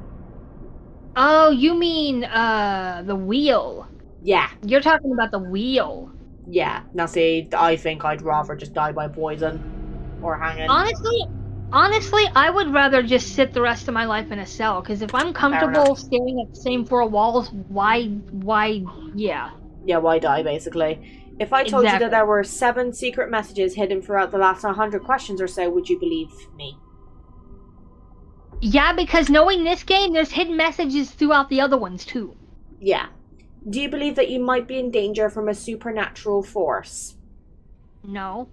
Oh, you mean the wheel? Yeah. You're talking about the wheel. Yeah. Now see, I think I'd rather just die by poison or hanging. Honestly, I would rather just sit the rest of my life in a cell, because if I'm comfortable staring at the same four walls, why, yeah. Yeah, why die, basically. If I told you that there were 7 secret messages hidden throughout the last 100 questions or so, would you believe me? Yeah, because knowing this game, there's hidden messages throughout the other ones, too. Yeah. Do you believe that you might be in danger from a supernatural force? No.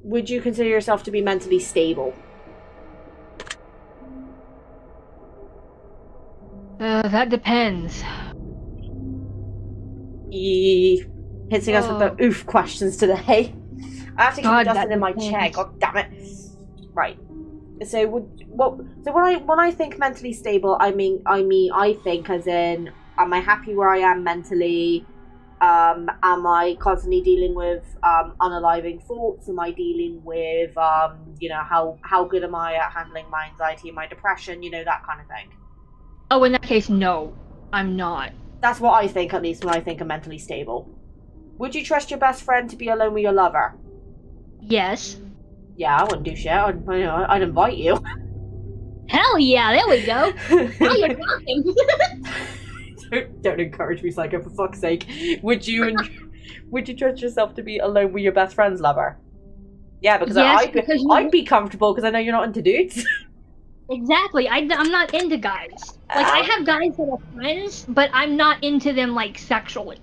Would you consider yourself to be mentally stable? That depends. Hitting us with the oof questions today. I have to keep adjusting in my chair. God damn it! Right. So when I think mentally stable, I think as in, am I happy where I am mentally? Am I constantly dealing with unaliving thoughts? Am I dealing with how good am I at handling my anxiety and my depression? That kind of thing. Oh, in that case, no, I'm not. That's what I think, at least when I think I'm mentally stable. Would you trust your best friend to be alone with your lover? Yes. Yeah, I wouldn't do shit. I'd invite you. Hell yeah, there we go. Now you're talking. Don't encourage me, Psycho, for fuck's sake. Would you trust yourself to be alone with your best friend's lover? Yeah, because I'd be comfortable because I know you're not into dudes. Exactly. I'm not into guys. Like, I have guys that are friends, but I'm not into them, like, sexually.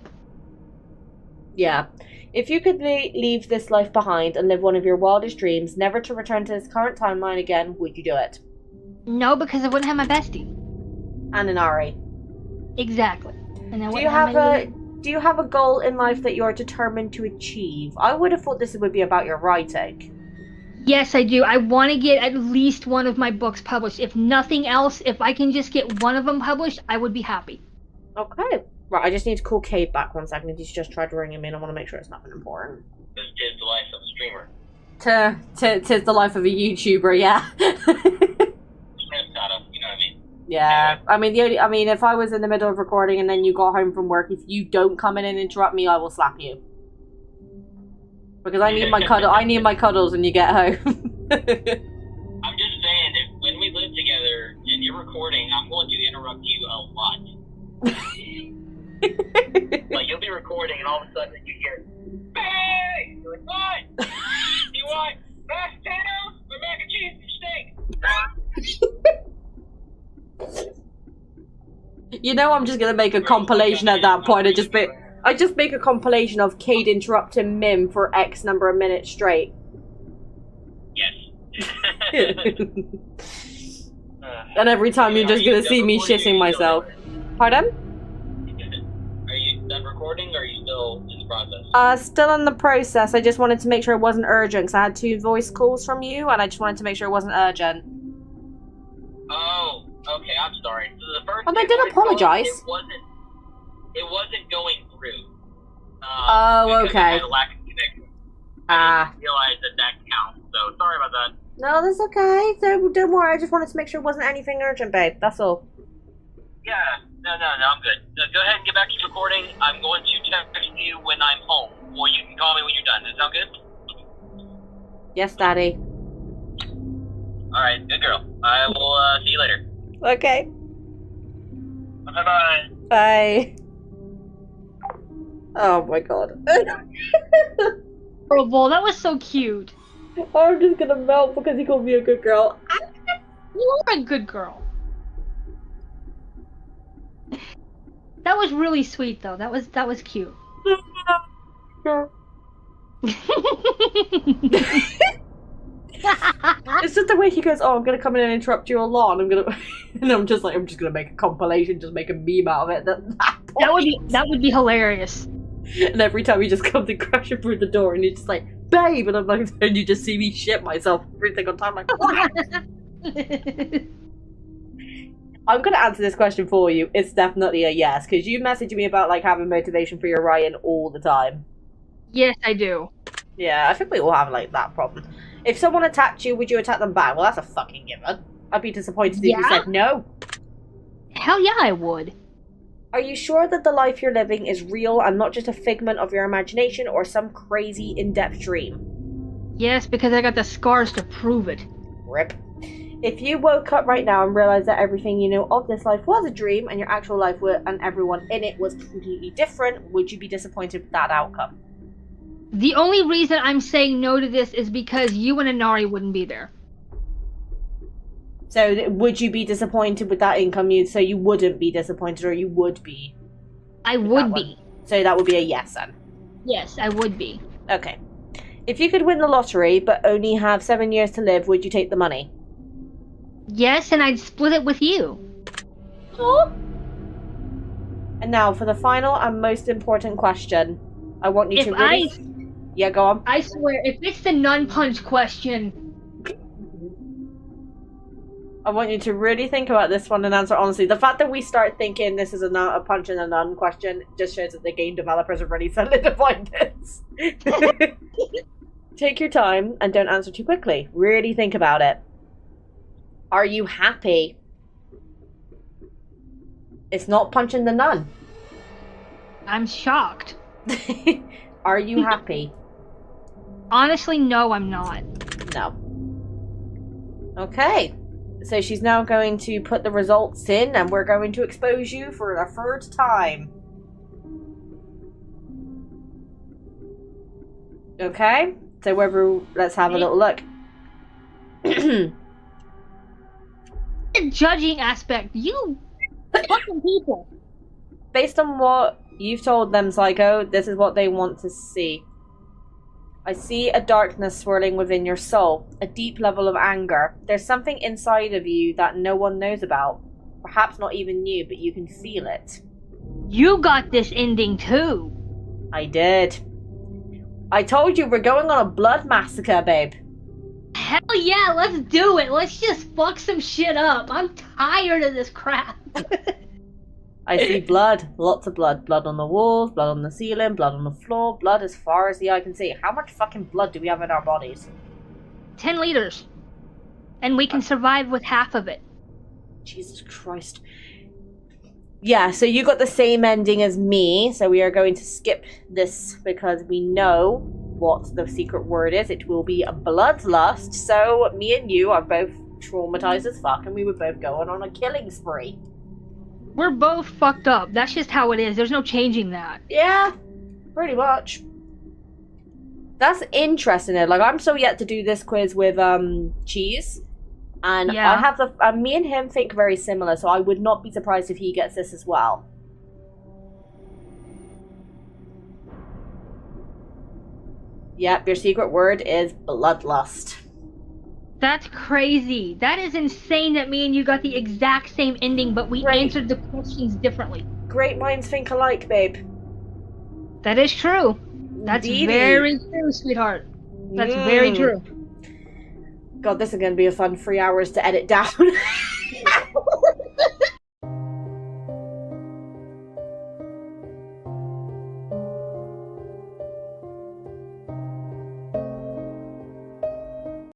Yeah. If you could leave this life behind and live one of your wildest dreams, never to return to this current timeline again, would you do it? No, because I wouldn't have my bestie. And an Ari. Exactly. And I Do wouldn't you have my do you have a goal in life that you're determined to achieve? I would have thought this would be about your writing. Yes, I do. I want to get at least one of my books published. If nothing else, if I can just get one of them published, I would be happy. Okay. Right, I just need to call Cade back 1 second. He's just tried to ring him in. I want to make sure it's nothing important. This is the life of a streamer. Tis the life of a YouTuber, yeah. Stress out of, you know what I mean? Yeah. I mean, if I was in the middle of recording and then you got home from work, if you don't come in and interrupt me, I will slap you. Because I need my cuddles when you get home. I'm just saying, if when we live together and you're recording, I'm going to interrupt you a lot. Like, you'll be recording and all of a sudden you hear, "Hey!" You're like, "What? Do you want mashed potatoes or mac and cheese and steak?" You know, I'm just gonna make a compilation at that point. I just make a compilation of Cade interrupting Mim for X number of minutes straight. Yes. And every time you're just gonna see me shitting myself. Pardon? Are you done recording, or are you still in the process? Still in the process. I just wanted to make sure it wasn't urgent, because I had 2 voice calls from you, and I just wanted to make sure it wasn't urgent. Oh, okay, I'm sorry. So the first And I did voice apologize. calls, it wasn't going through. Oh, because okay. I had a lack of connection. I didn't realize that counts, so sorry about that. No, that's okay. Don't worry. I just wanted to make sure it wasn't anything urgent, babe. That's all. Yeah, no, I'm good. Go ahead and get back to recording. I'm going to text you when I'm home, or you can call me when you're done. Does that sound good? Yes, Daddy. Alright, good girl. I will see you later. Okay. Bye-bye. Bye. Oh my god. Horrible. That was so cute. I'm just gonna melt because he called me a good girl. You are a good girl. That was really sweet, though. That was cute. It's just the way he goes, "Oh, I'm gonna come in and interrupt you a lot," and I'm just gonna make a compilation, just make a meme out of it. That would be hilarious. And every time he just comes and crashes through the door, and he's just like, "Babe," and I'm like, and you just see me shit myself every single time, like. I'm gonna answer this question for you. It's definitely a yes, because you message me about like having motivation for your writing all the time. Yes, I do. Yeah, I think we all have like that problem. If someone attacked you, would you attack them back? Well, that's a fucking given. I'd be disappointed if you said no. Hell yeah, I would. Are you sure that the life you're living is real and not just a figment of your imagination or some crazy in-depth dream? Yes, because I got the scars to prove it. Rip. If you woke up right now and realized that everything you know of this life was a dream and your actual life and everyone in it was completely different, would you be disappointed with that outcome? The only reason I'm saying no to this is because you and Inari wouldn't be there. So would you be disappointed with that income? So you wouldn't be disappointed, or you would be? I would be. So that would be a yes then? Yes, I would be. Okay. If you could win the lottery but only have 7 years to live, would you take the money? Yes, and I'd split it with you. Oh. And now for the final and most important question. I want you to really... Yeah, go on. I swear, if it's the nun punch question... I want you to really think about this one and answer honestly. The fact that we start thinking this is a punch and a nun question just shows that the game developers have really solidified this. Take your time and don't answer too quickly. Really think about it. Are you happy? It's not punching the nun. I'm shocked. Are you happy? Honestly, no, I'm not. No. Okay. So she's now going to put the results in, and we're going to expose you for the third time. Okay? So let's have a little look. The judging aspect, you fucking people. Based on what you've told them, Sieko, this is what they want to see. I see a darkness swirling within your soul, a deep level of anger. There's something inside of you that no one knows about. Perhaps not even you, but you can feel it. You got this ending too. I did. I told you we're going on a blood massacre, babe. Hell yeah, let's do it. Let's just fuck some shit up. I'm tired of this crap. I see blood. Lots of blood. Blood on the walls, blood on the ceiling, blood on the floor, blood as far as the eye can see. How much fucking blood do we have in our bodies? 10 liters. And we can survive with half of it. Jesus Christ. Yeah, so you got the same ending as me, so we are going to skip this because we know what the secret word is. It will be a bloodlust, so me and you are both traumatized as fuck, and we were both going on a killing spree. We're both fucked up. That's just how it is. There's no changing that. Yeah, pretty much. That's interesting. Like, I'm so yet to do this quiz with Cheese. And yeah. I have me and him think very similar, so I would not be surprised if he gets this as well. Yep, your secret word is bloodlust. That's crazy. That is insane that me and you got the exact same ending, but we answered the questions differently. Great minds think alike, babe. That is true. That's very true, sweetheart. That's very true. God, this is going to be a fun 3 hours to edit down.